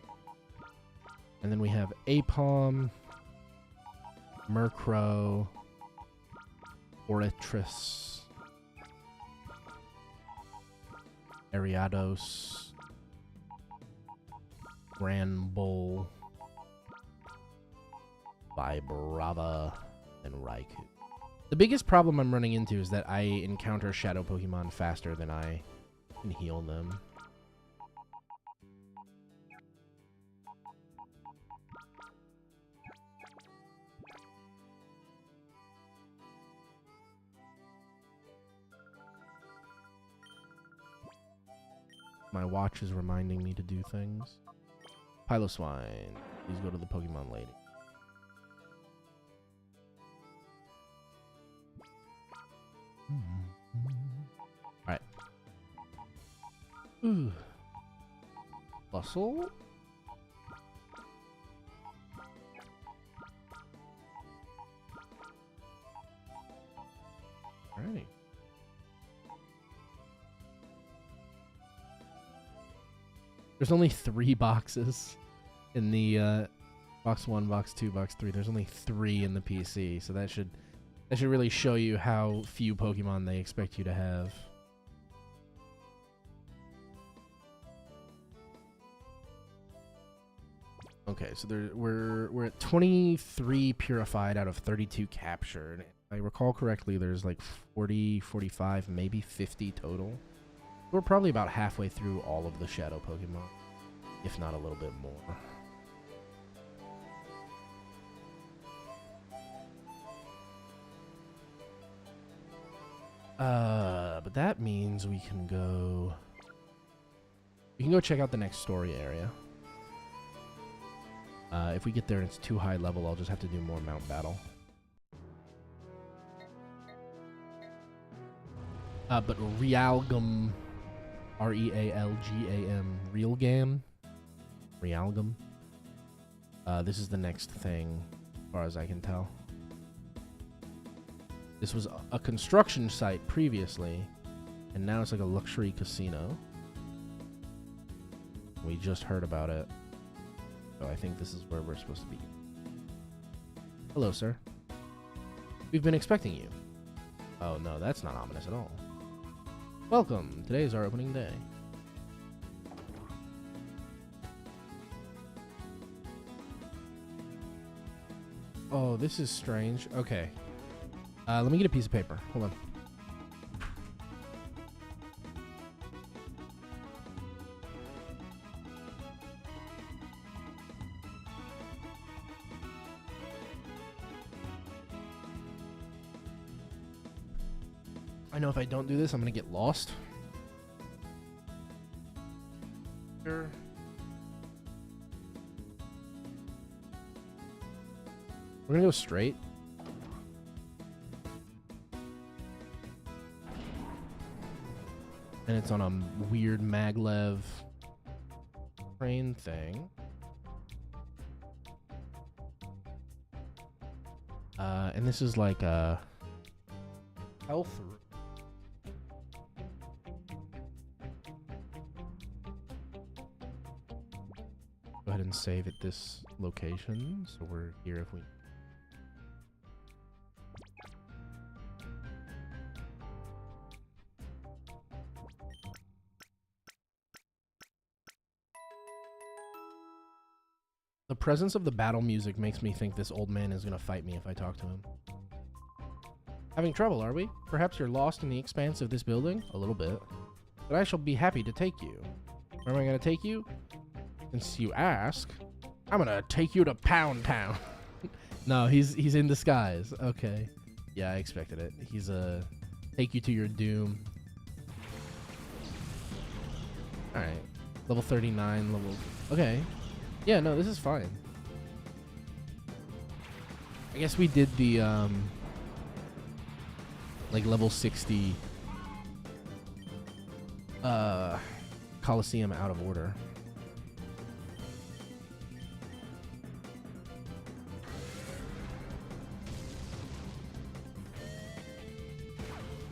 And then we have Apom, Murkrow, Oritris, Ariados, Granbull, Vibrava, and Raikou. The biggest problem I'm running into is that I encounter shadow Pokemon faster than I can heal them. My watch is reminding me to do things. Piloswine, please go to the Pokemon lady. Alright. Ooh. Bustle. Alrighty. There's only 3 boxes in the box 1, box 2, box 3. There's only 3 in the PC, so that should really show you how few Pokemon they expect you to have. Okay, so we're at 23 purified out of 32 captured. If I recall correctly, there's like 40, 45, maybe 50 total. We're probably about halfway through all of the shadow Pokemon. if not a little bit more. But that means we can go check out the next story area. If we get there and it's too high level, I'll just have to do more mount battle. But Realgam, R-E-A-L-G-A-M, Realgam. This is the next thing, as far as I can tell. This was a construction site previously, and now it's like a luxury casino. We just heard about it, so I think this is where we're supposed to be. Hello, sir. We've been expecting you. Oh, no, that's not ominous at all. Welcome. Today is our opening day. Oh, this is strange. Okay. Let me get a piece of paper. Hold on. I know if I don't do this, I'm going to get lost. Sure. We're going to go straight. And it's on a weird maglev train thing. And this is like a health room. Go ahead and save at this location, so we're here if we... The presence of the battle music makes me think this old man is going to fight me if I talk to him. Having trouble, are we? Perhaps you're lost in the expanse of this building? A little bit. But I shall be happy to take you. Where am I going to take you? Since you ask, I'm going to take you to Pound Town. No, he's in disguise. Okay. Yeah, I expected it. He's take you to your doom. Alright. Level 39, level... Okay. Yeah, no, this is fine. I guess we did the, like, level 60, Colosseum out of order.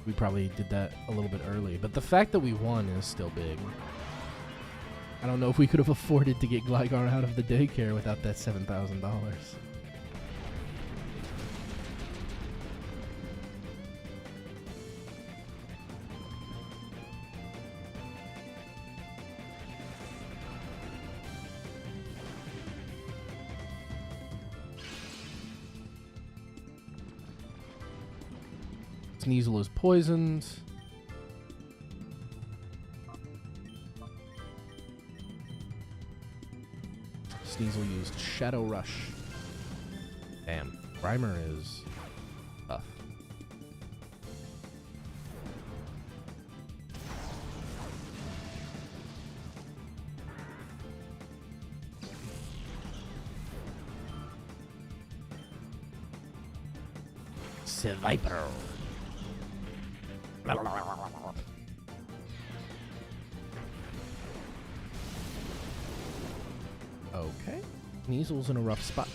We probably did that a little bit early, but the fact that we won is still big. I don't know if we could have afforded to get Gligar out of the daycare without that $7,000. Sneasel is poisoned. Sneasel used Shadow Rush. Damn, Grimer is tough. Viper. Okay. Sneasel's in a rough spot.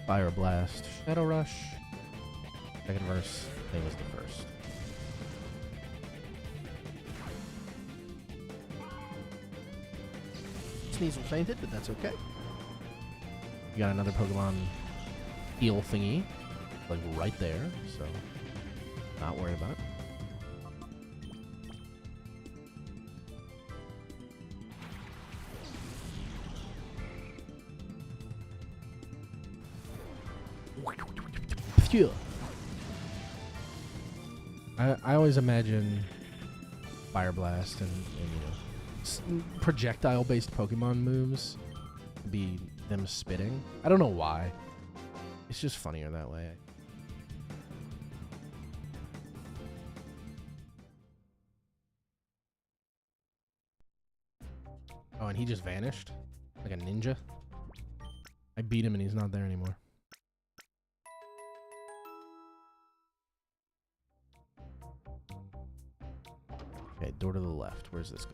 Fire Blast. Shadow Rush. Second verse. Same as the first. Sneasel fainted, but that's okay. We got another Pokemon heal thingy, like right there, so not worry about it. Phew. I always imagine Fire Blast and projectile-based Pokemon moves be them spitting. I don't know why. It's just funnier that way. Oh, and he just vanished? Like a ninja? I beat him and he's not there anymore. Okay, door to the left. Where's this guy?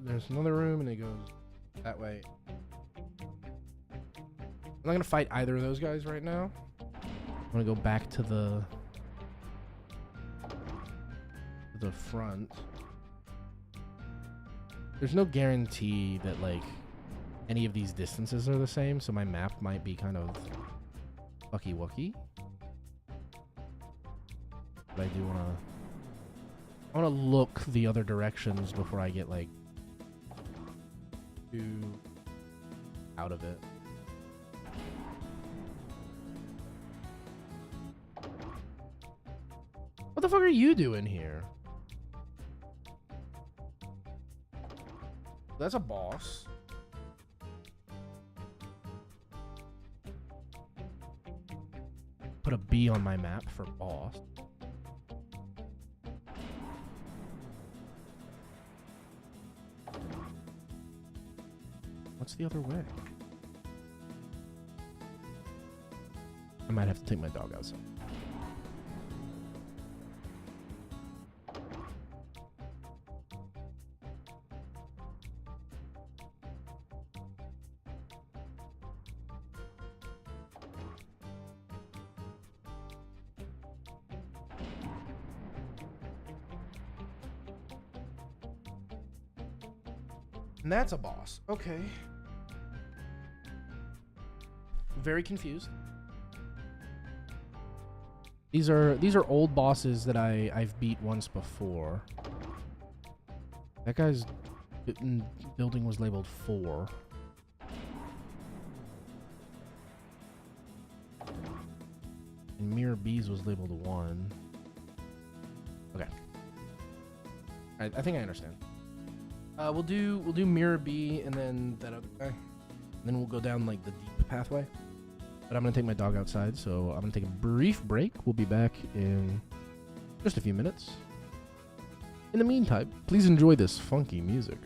There's another room and it goes that way. I'm not gonna fight either of those guys right now. I'm gonna go back to the front. There's no guarantee that like any of these distances are the same, so my map might be kind of fucky wucky. But I do wanna look the other directions before I get like too out of it. What the fuck are you doing here? That's a boss. Put a B on my map for boss. What's the other way? I might have to take my dog outside. And that's a boss. Okay. Very confused. These are old bosses that I've beat once before. That guy's building was labeled 4. And Mirror B's was labeled 1. Okay. I think I understand. We'll do Mirror B and then that other guy. And then we'll go down like the deep pathway. But I'm gonna take my dog outside, so I'm gonna take a brief break. We'll be back in just a few minutes. In the meantime, please enjoy this funky music.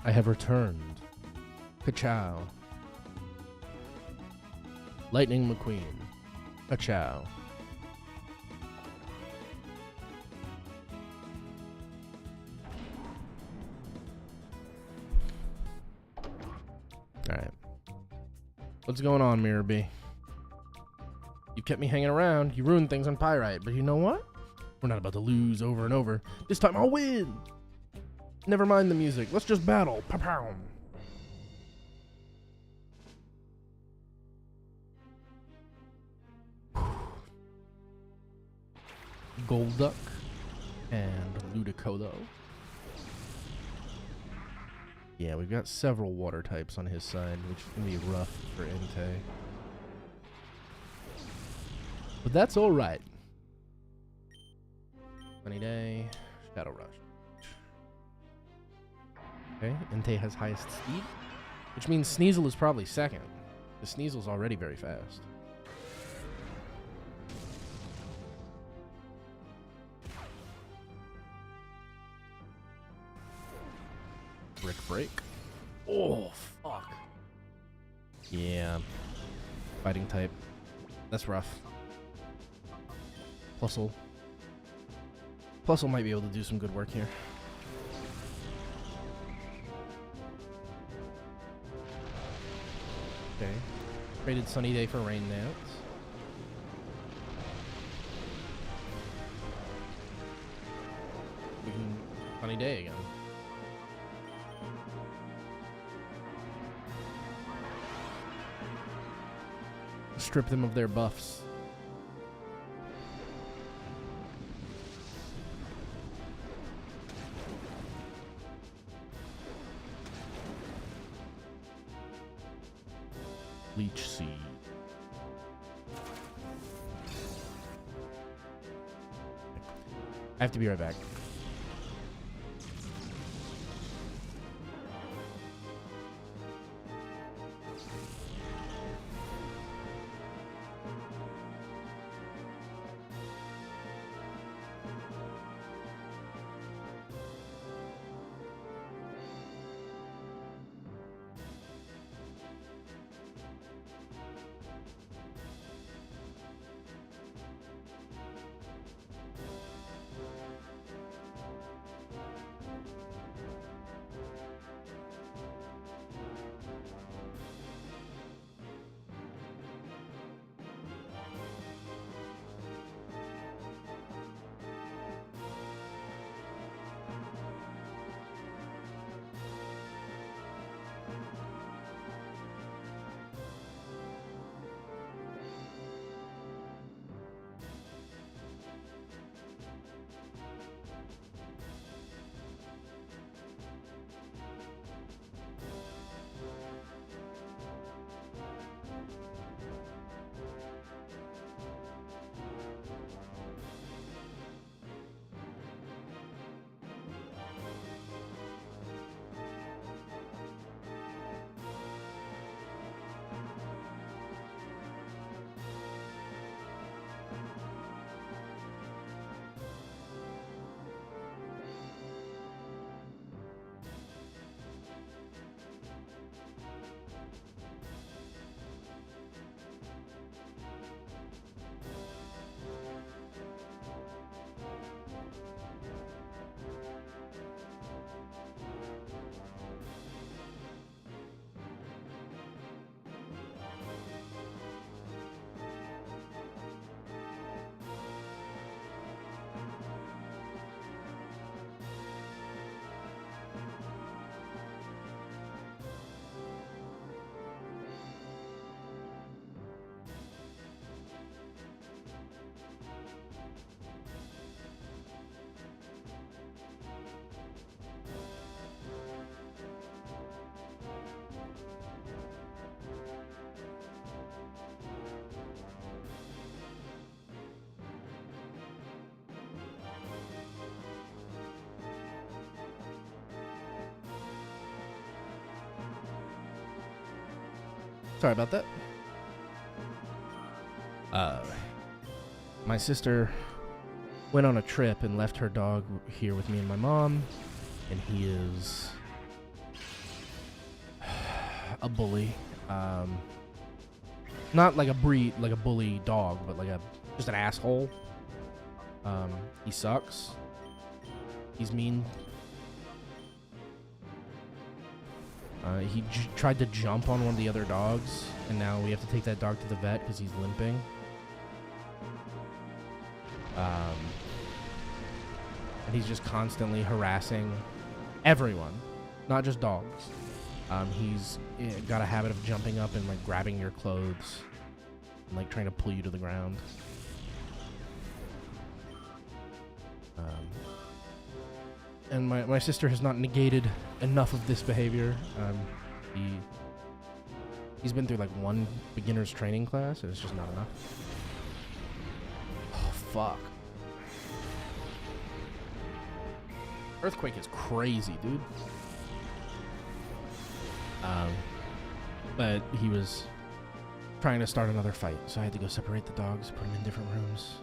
I have returned. Ka-chow. Lightning McQueen. Ka-chow. Alright. What's going on, Mirror B? You kept me hanging around. You ruined things on Pyrite, but you know what? We're not about to lose over and over. This time I'll win! Never mind the music. Let's just battle. Pa-pow! Golduck and Ludicolo. Yeah, we've got several water types on his side, which can be rough for Entei. But that's alright. Sunny Day, Shadow Rush. Okay, Entei has highest speed, which means Sneasel is probably second. The Sneasel's already very fast. Brick Break. Oh, fuck. Yeah. Fighting type. That's rough. Plusle. Plusle might be able to do some good work here. Okay. Traded Sunny Day for Rain Dance. We can Sunny Day again. Strip them of their buffs. Leech Seed. I have to be right back. Sorry about that. My sister went on a trip and left her dog here with me and my mom, and he is a bully. Not like a breed, like a bully dog, but like just an asshole. He sucks. He's mean. He tried to jump on one of the other dogs, and now we have to take that dog to the vet because he's limping. And he's just constantly harassing everyone, not just dogs. He's got a habit of jumping up and like grabbing your clothes and like trying to pull you to the ground. And my sister has not negated enough of this behavior. He's been through like one beginner's training class, and it's just not enough. Oh, fuck. Earthquake is crazy, dude. But he was trying to start another fight, so I had to go separate the dogs, put them in different rooms.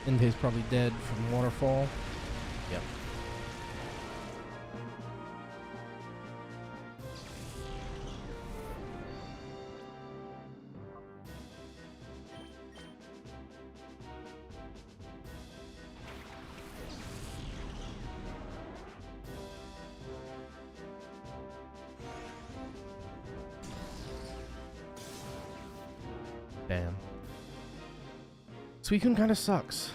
Entei's probably dead from waterfall. Yep. Damn. Suicune kind of sucks.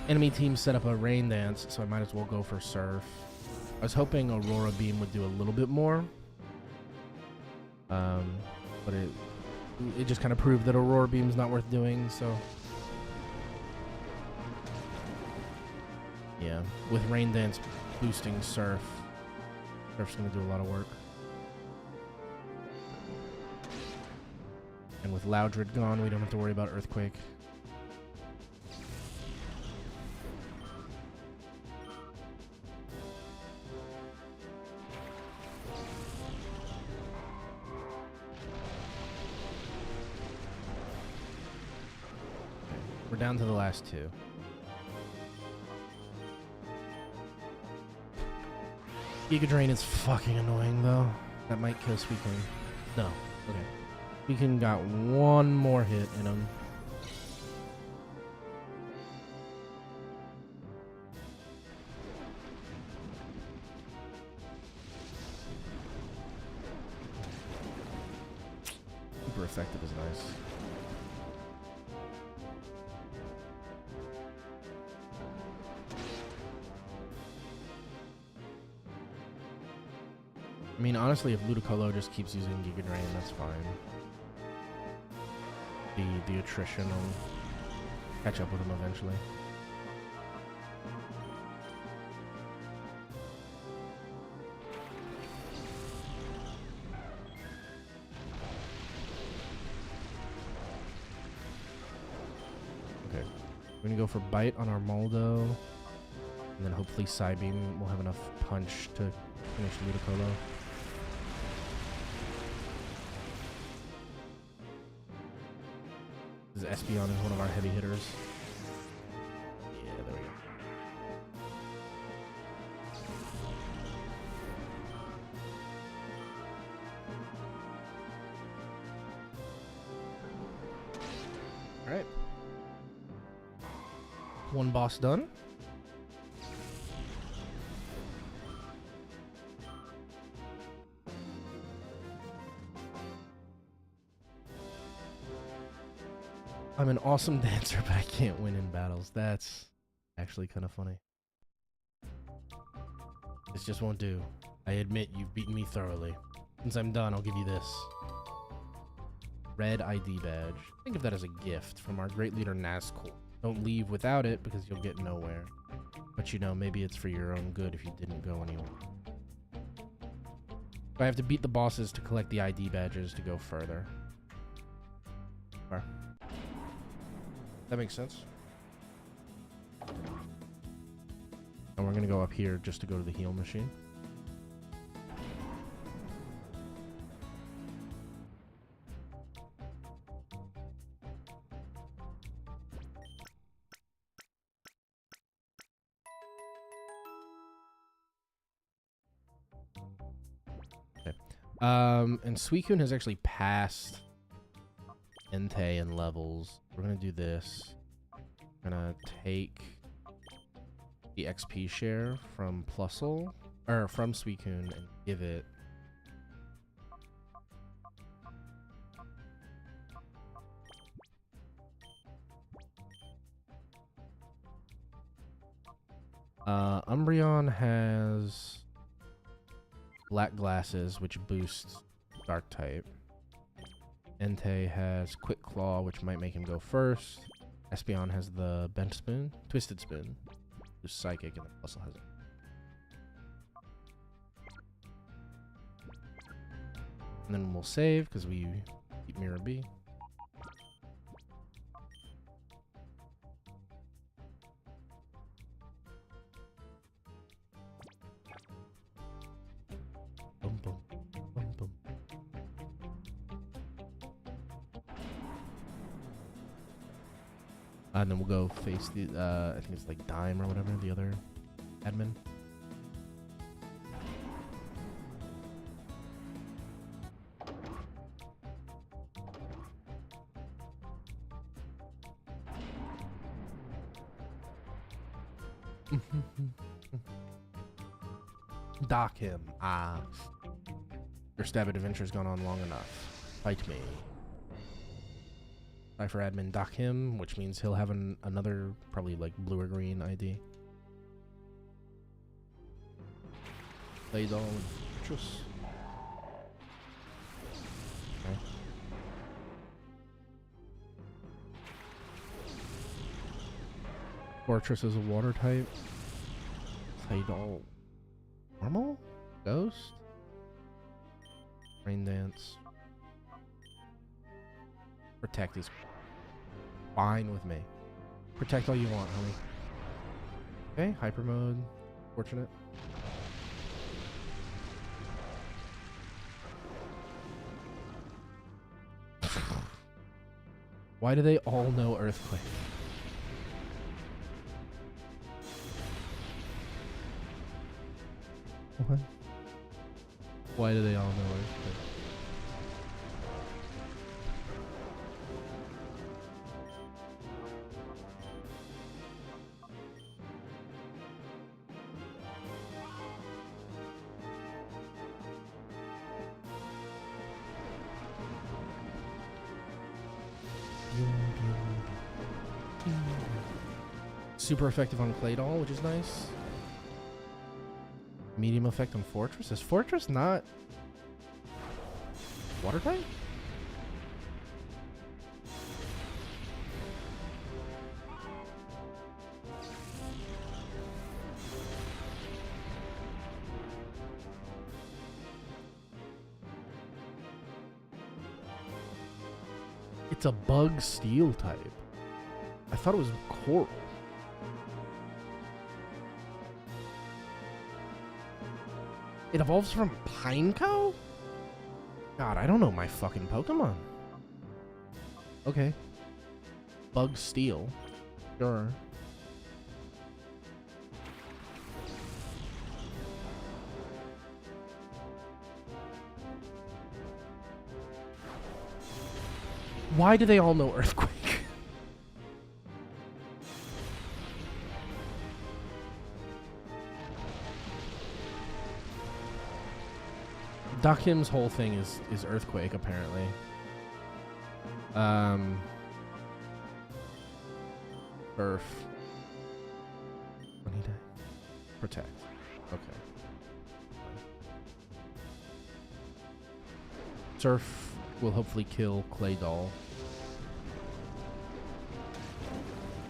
Enemy team set up a rain dance, so I might as well go for surf. I was hoping Aurora Beam would do a little bit more. But it just kind of proved that Aurora Beam's not worth doing, so. Yeah, with rain dance boosting surf, surf's gonna do a lot of work. And with Loudred gone, we don't have to worry about earthquake. We're down to the last two. Giga Drain is fucking annoying though. That might kill Suicune. No. Okay. Suicune got one more hit in him. Super effective is nice. I mean, honestly, if Ludicolo just keeps using Giga Drain, that's fine. The attrition will catch up with him eventually. Okay, we're gonna go for Bite on our Moldo, and then hopefully Psybeam will have enough punch to finish Ludicolo. Espeon is one of our heavy hitters. Yeah, there we go. Alright. One boss done. I'm an awesome dancer, but I can't win in battles. That's actually kind of funny. This just won't do. I admit you've beaten me thoroughly. Since I'm done, I'll give you this. Red ID badge. Think of that as a gift from our great leader Nazgul. Don't leave without it because you'll get nowhere. But you know, maybe it's for your own good if you didn't go anywhere. I have to beat the bosses to collect the ID badges to go further. Okay. That makes sense. And we're gonna go up here just to go to the heal machine. Okay. And Suicune has actually passed Entei in levels. We're gonna do this. We're gonna take the XP share from Plusle, or from Suicune, and give it Umbreon has black glasses, which boosts dark type. Entei has Quick Claw, which might make him go first. Espeon has the Bent Spoon, Twisted Spoon, who's psychic, and the Plusle has it. And then we'll save because we keep Mirror B. Boom, boom, boom, boom. And then we'll go face the, I think it's like Dime or whatever, the other admin. Dock him. Ah. Your stab adventure's gone on long enough. Fight me. Try for admin dock him, which means he'll have another, probably like blue or green ID. Plays all in Fortress. Okay. Fortress is a water type. Played all normal? Ghost? Rain Dance. Protect is fine with me. Protect all you want, homie. Okay, hyper mode. Fortunate. Why do they all know Earthquake? What? Why do they all know Earthquake? Super effective on Claydol, which is nice. Medium effect on Fortress. Is Fortress not water type? It's a bug steel type. I thought it was coral. It evolves from Pineco? God, I don't know my fucking Pokemon. Okay. Bug Steel. Sure. Why do they all know Earthquake? Dakim's whole thing is Earthquake, apparently. Earth. What need I? Protect. Okay. Surf will hopefully kill Clay Doll.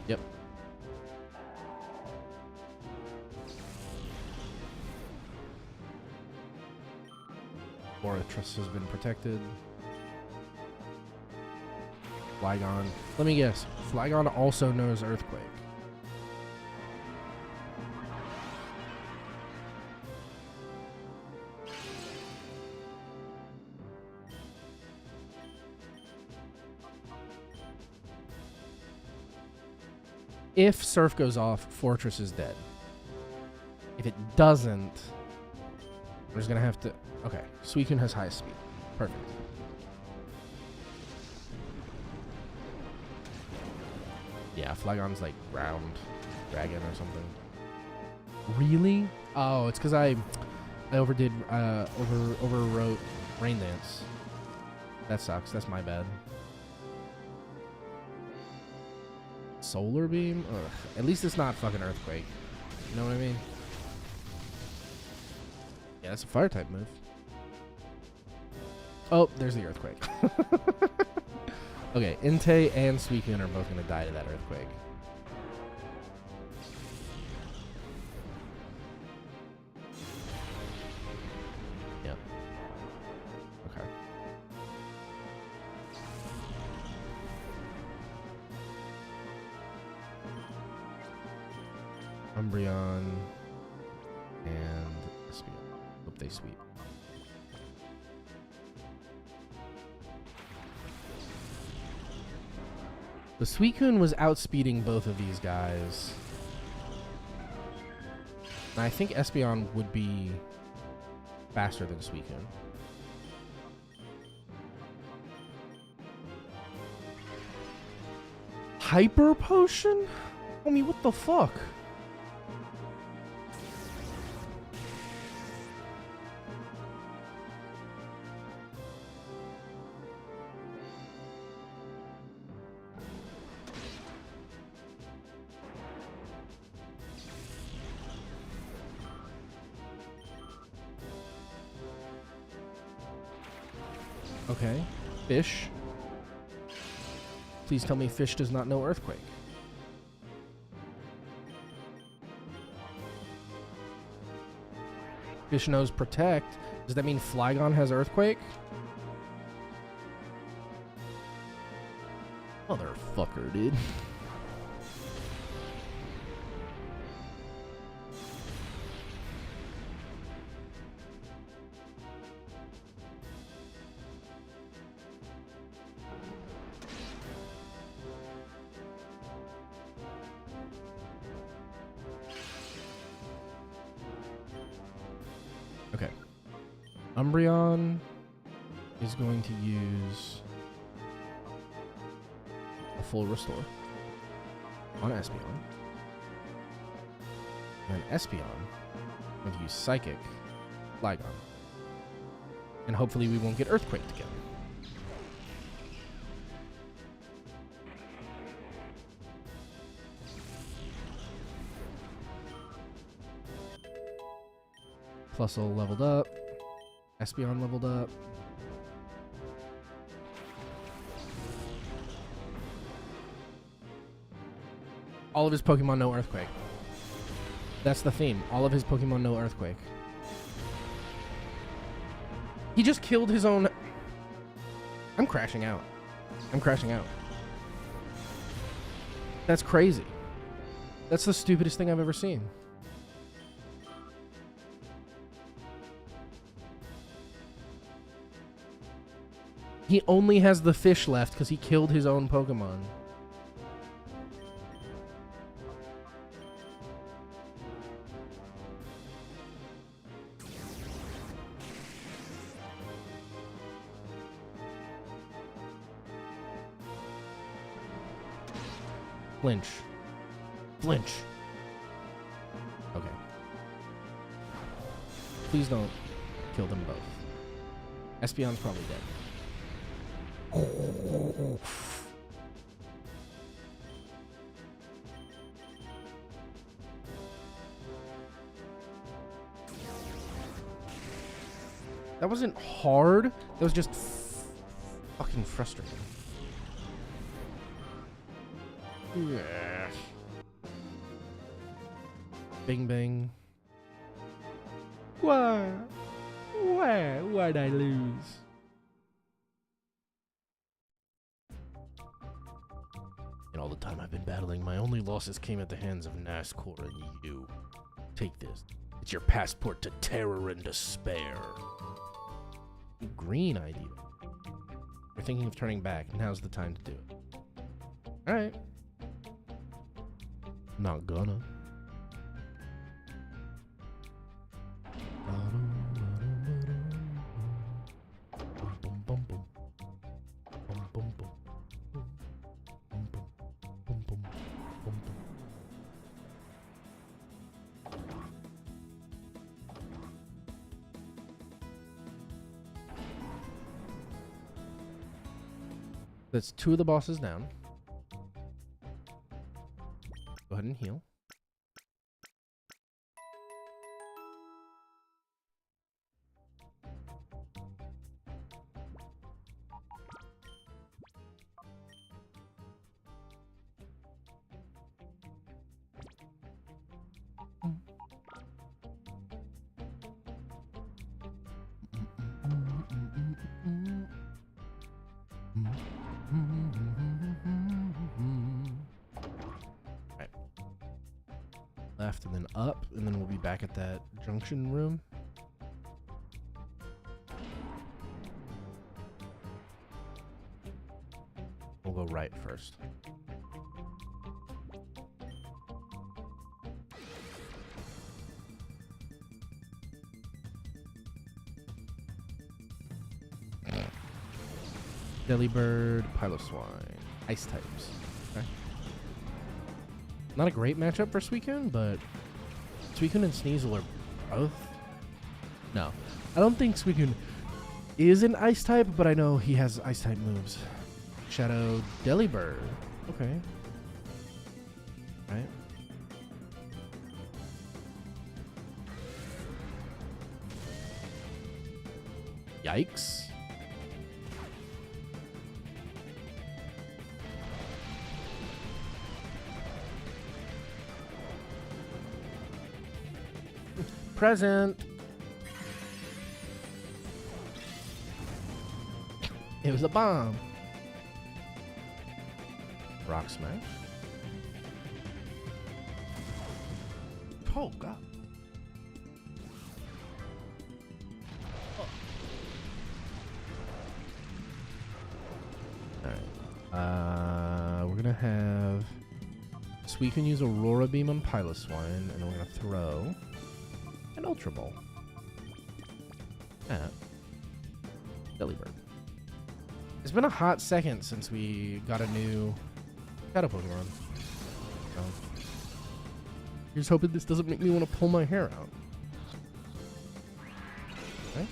Yep. Fortress has been protected. Flygon. Let me guess. Flygon also knows Earthquake. If Surf goes off, Fortress is dead. If it doesn't, we're just going to have to... Okay, Suicune has highest speed. Perfect. Yeah, Flygon's like ground dragon or something. Really? Oh, it's because I overwrote Rain Dance. That sucks. That's my bad. Solar Beam? Ugh. At least it's not fucking Earthquake. You know what I mean? Yeah, that's a fire type move. Oh, there's the Earthquake. Okay, Entei and Suicune are both going to die to that Earthquake. Yep. Okay. Umbreon and Espeon. Hope they sweep. The Suicune was outspeeding both of these guys. And I think Espeon would be faster than Suicune. Hyper Potion? Homie, what the fuck? Okay. Fish. Please tell me Fish does not know Earthquake. Fish knows Protect. Does that mean Flygon has Earthquake? Motherfucker, dude. Okay. Umbreon is going to use a full restore on Espeon. And Espeon will use Psychic Flygon. And hopefully we won't get Earthquaked again. Plusle leveled up. Espeon leveled up. All of his Pokemon know Earthquake. That's the theme. All of his Pokemon know Earthquake. He just killed his own... I'm crashing out. I'm crashing out. That's crazy. That's the stupidest thing I've ever seen. He only has the fish left because he killed his own Pokemon. Flinch. Flinch. Okay. Please don't kill them both. Espeon's probably dead. That wasn't hard. That was just fucking frustrating. Yeah. Bing bang. Why? Why'd I lose? And all the time I've been battling, my only losses came at the hands of Nazcor and you. Take this. It's your passport to terror and despair. Green ID. You're thinking of turning back. Now's the time to do it. Alright. Not gonna. That's 2 of the bosses down. Go ahead and heal. Right. Left and then up, and then we'll be back at that junction room. We'll go right first. Delibird, Piloswine, Ice types. Okay. Not a great matchup for Suicune, but Suicune and Sneasel are both. No, I don't think Suicune is an Ice type, but I know he has Ice type moves. Shadow Delibird. Okay. Right. Yikes. Present. It was a bomb. Rock smash. Oh god. Oh. Alright. We're gonna have Suicune use Aurora Beam on Piloswine, and we're gonna throw an Ultra Ball at Delibird. It's been a hot second since we got a new Shadow Pokemon. So, here's hoping this doesn't make me want to pull my hair out. Okay.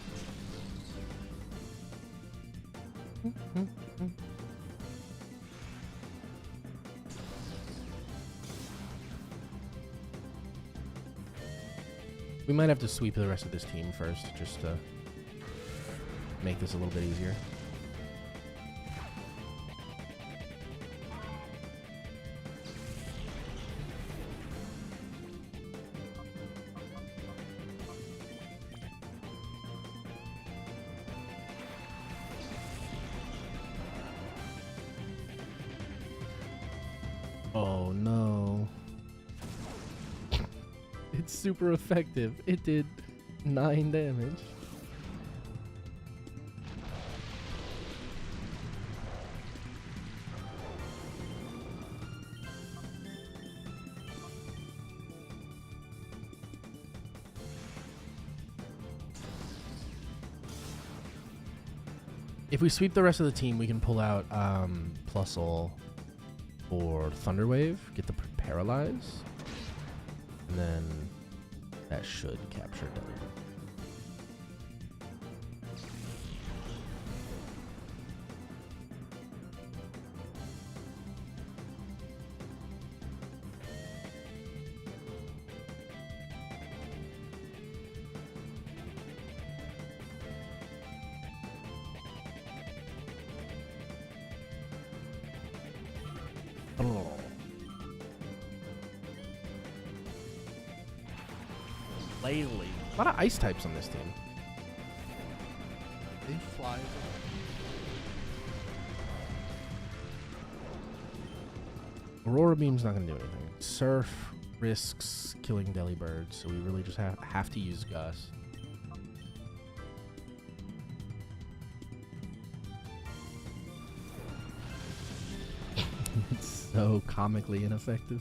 We might have to sweep the rest of this team first, just to make this a little bit easier. Oh no. It's super effective. It did 9 damage. If we sweep the rest of the team, we can pull out Plusle or Thunder Wave, get the Paralyze, and then that should capture Delibird. Lately. A lot of ice types on this team. They fly. Aurora Beam's not going to do anything. Surf risks killing Delibird, so we really just have to use Gus. It's so comically ineffective.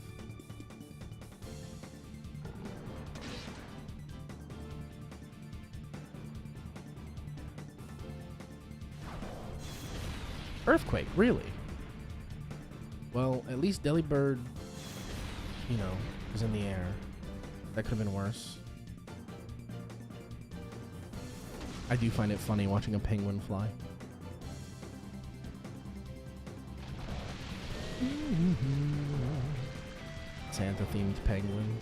Earthquake, really? Well, at least Delibird, you know, is in the air. That could have been worse. I do find it funny watching a penguin fly. Santa-themed penguin.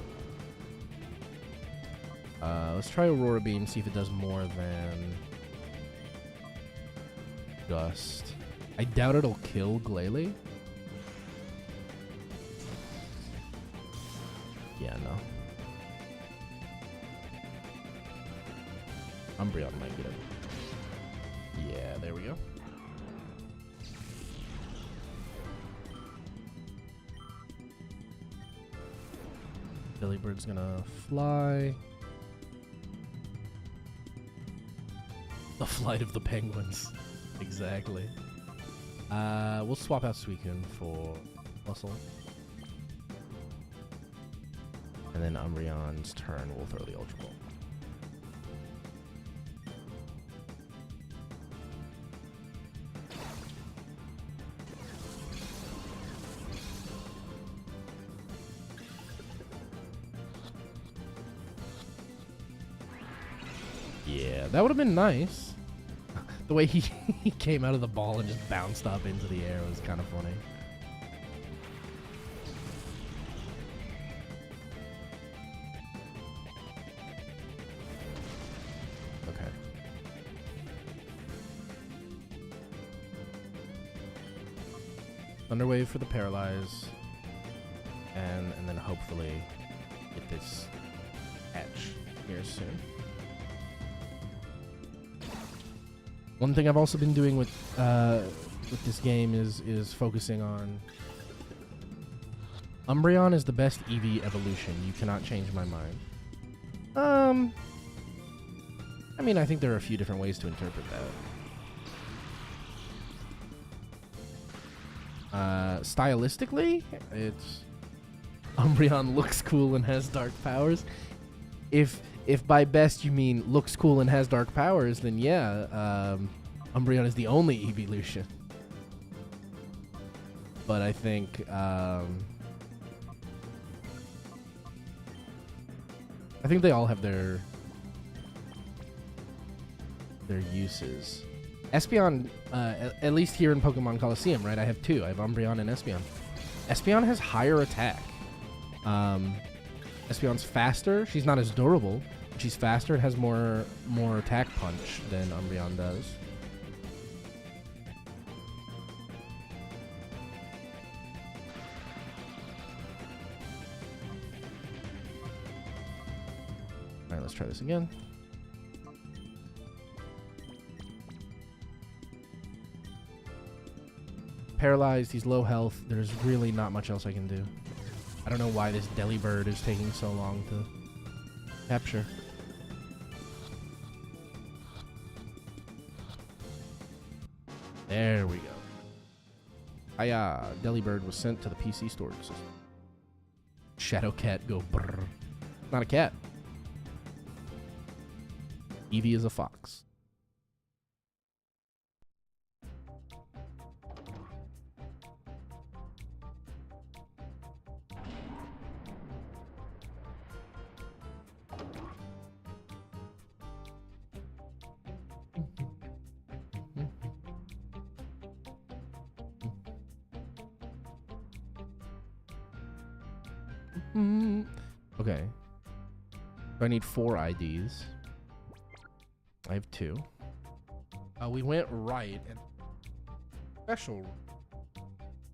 Let's try Aurora Beam, see if it does more than Gust. I doubt it'll kill Glalie. Yeah, no. Umbreon might get it. Yeah, there we go. Delibbird's gonna fly. The flight of the penguins. Exactly. We'll swap out Suicune for Muscle. And then Umbreon's turn, we'll throw the Ultra Ball. Yeah, that would have been nice. The way he came out of the ball and just bounced up into the air was kind of funny. Okay. Thunderwave for the Paralyze. And then hopefully get this etch here soon. One thing I've also been doing with this game is focusing on Umbreon is the best EV evolution. You cannot change my mind. I mean, I think there are a few different ways to interpret that. Stylistically, it's Umbreon looks cool and has dark powers. If by best you mean looks cool and has dark powers, then yeah, Umbreon is the only evolution. But I think they all have their uses. Espeon, at least here in Pokemon Colosseum, right? I have two. I have Umbreon and Espeon. Espeon has higher attack. Espeon's faster. She's not as durable. But she's faster. It has more attack punch than Umbreon does. All right, let's try this again. Paralyzed. He's low health. There's really not much else I can do. I don't know why this Delibird is taking so long to capture. There we go. Hiya! Delibird was sent to the PC storage system. Shadow Cat go brrr. Not a cat. Eevee is a fox. Okay. So I need 4 IDs. I have 2. We went right and special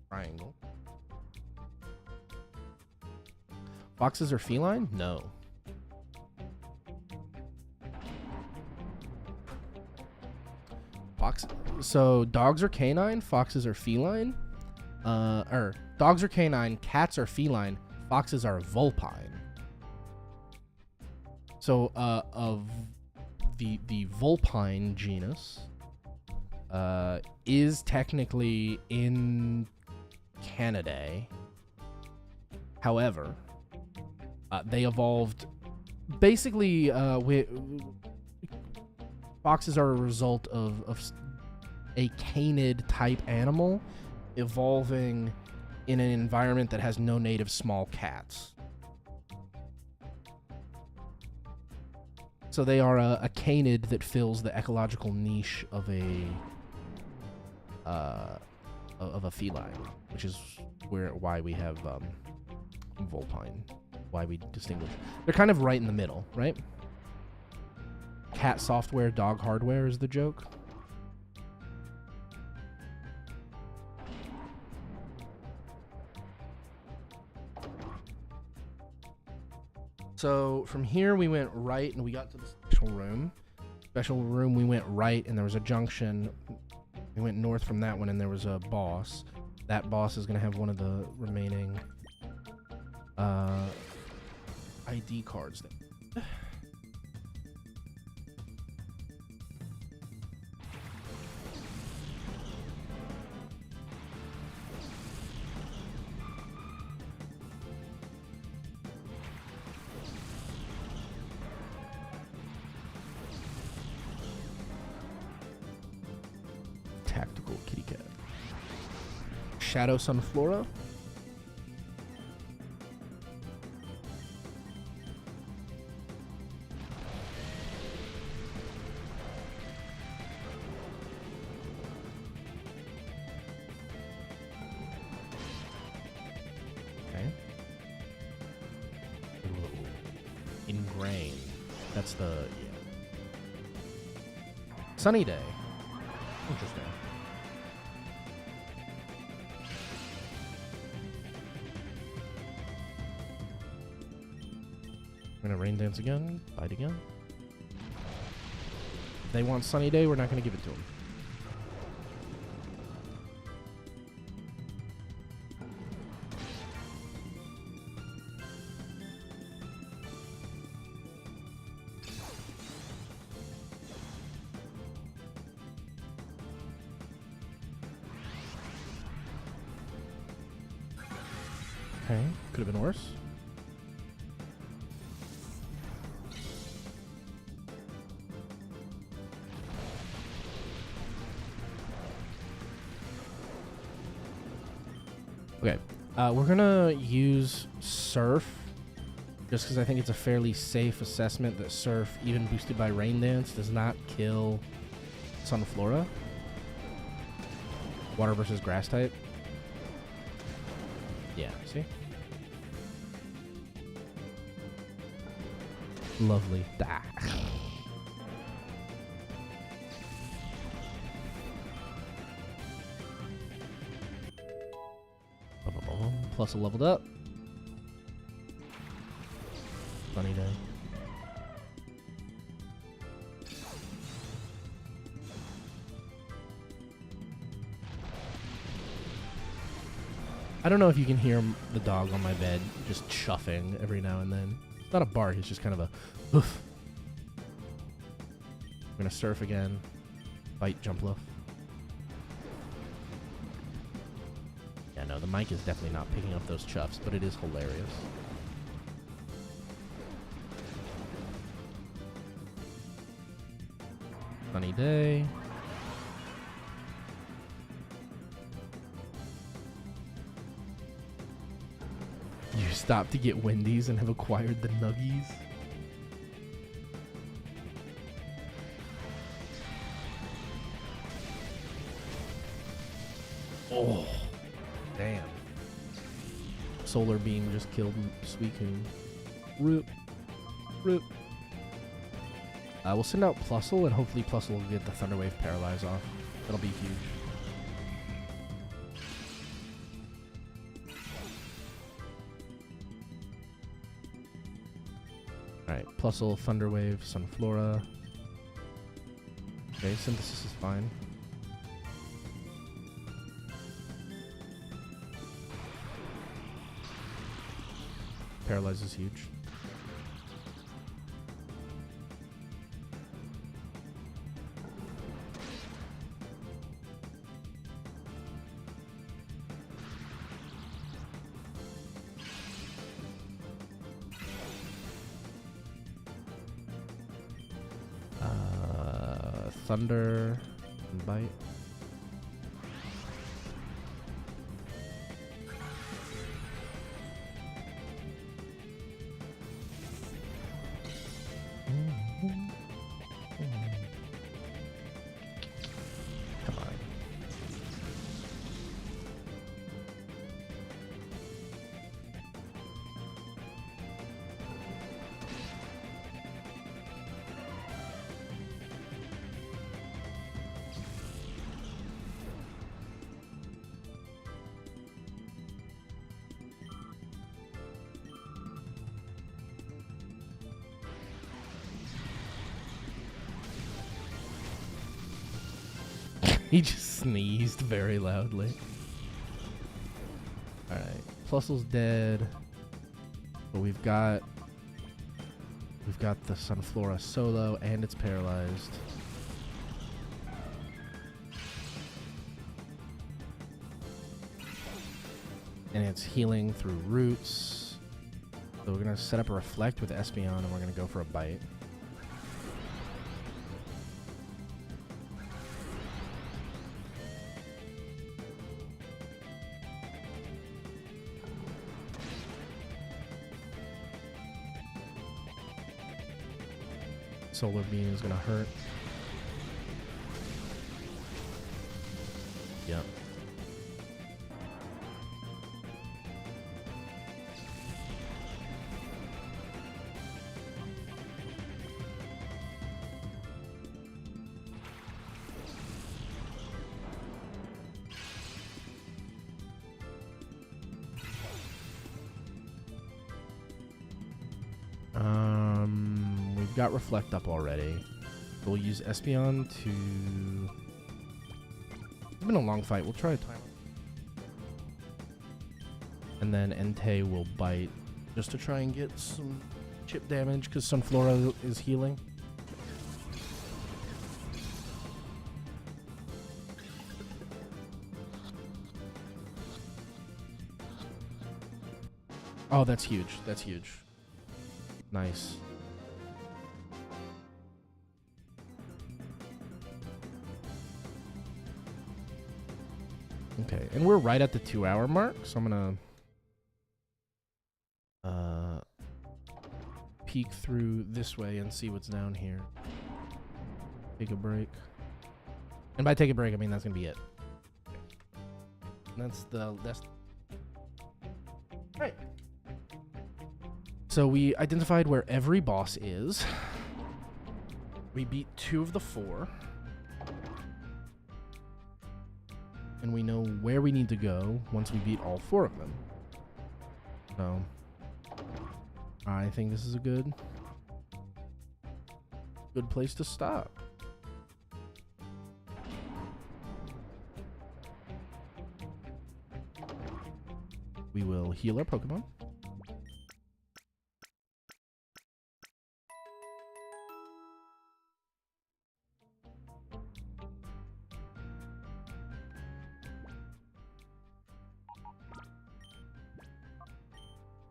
triangle. Foxes are feline? No. Fox. So dogs are canine, foxes are feline. Or dogs are canine, cats are feline, foxes are vulpine. So of the vulpine genus is technically in Canidae. However, they evolved basically. Foxes are a result of a canid type animal evolving in an environment that has no native small cats. So they are a canid that fills the ecological niche of a feline, which is why we have vulpine. Why we distinguish. They're kind of right in the middle, right? Cat software, dog hardware is the joke. So from here we went right and we got to the special room. Special room, we went right and there was a junction. We went north from that one and there was a boss. That boss is going to have one of the remaining ID cards there. Tactical kitty cat. Shadow Sunflora. Okay. Ooh. Ingrain. That's the, yeah. Sunny Day. Interesting. We're gonna rain dance again, bite again. If they want Sunny Day, we're not gonna give it to them. Okay, could have been worse. Okay, we're gonna use Surf, just because I think it's a fairly safe assessment that Surf, even boosted by Rain Dance, does not kill Sunflora. Water versus Grass type. Yeah, see? Lovely. Ah. Plus a leveled up. Sunny Day. I don't know if you can hear the dog on my bed just chuffing every now and then. It's not a bark, it's just kind of a oof. I'm gonna surf again. Bite, jump low. Yeah, no, the mic is definitely not picking up those chuffs, but it is hilarious. Sunny Day. You stopped to get Wendy's and have acquired the Nuggies. Oh, damn. Solar Beam just killed Suicune. Root. Root. We'll send out Plusle, and hopefully Plusle will get the Thunderwave Paralyze off. That'll be huge. Alright, Plusle, Thunderwave, Sunflora. Okay, Synthesis is fine. Paralyze is huge. Thunder and bite. Come on. He just sneezed very loudly. Alright. Plusle's dead. But we've got the Sunflora solo and it's paralyzed. And it's healing through roots. So we're gonna set up a reflect with Espeon and we're gonna go for a bite. Solar Beam is gonna hurt. Yep. We've got Reflect up already. We'll use Espeon to... It's been a long fight. We'll try a timer. And then Entei will bite just to try and get some chip damage because Sunflora is healing. Oh, that's huge. That's huge. Nice. Okay, and we're right at the 2-hour mark, so I'm gonna peek through this way and see what's down here. Take a break. And by take a break, I mean that's gonna be it. That's right. So we identified where every boss is. We beat 2 of the 4. And we know where we need to go once we beat all 4 of them. So I think this is a good place to stop. We will heal our Pokemon.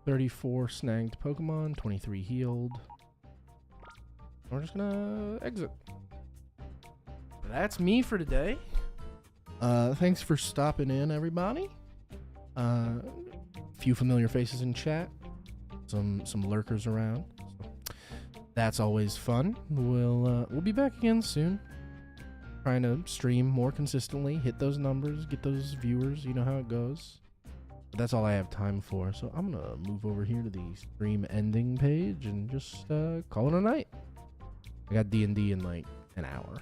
$34 snagged Pokemon, 23 healed. We're just gonna exit. That's me for today. Thanks for stopping in, everybody. Few familiar faces in chat. Some lurkers around. So that's always fun. We'll be back again soon. Trying to stream more consistently, hit those numbers, get those viewers. You know how it goes. But that's all I have time for. So I'm gonna move over here to the stream ending page and just call it a night. I got D&D in like an hour.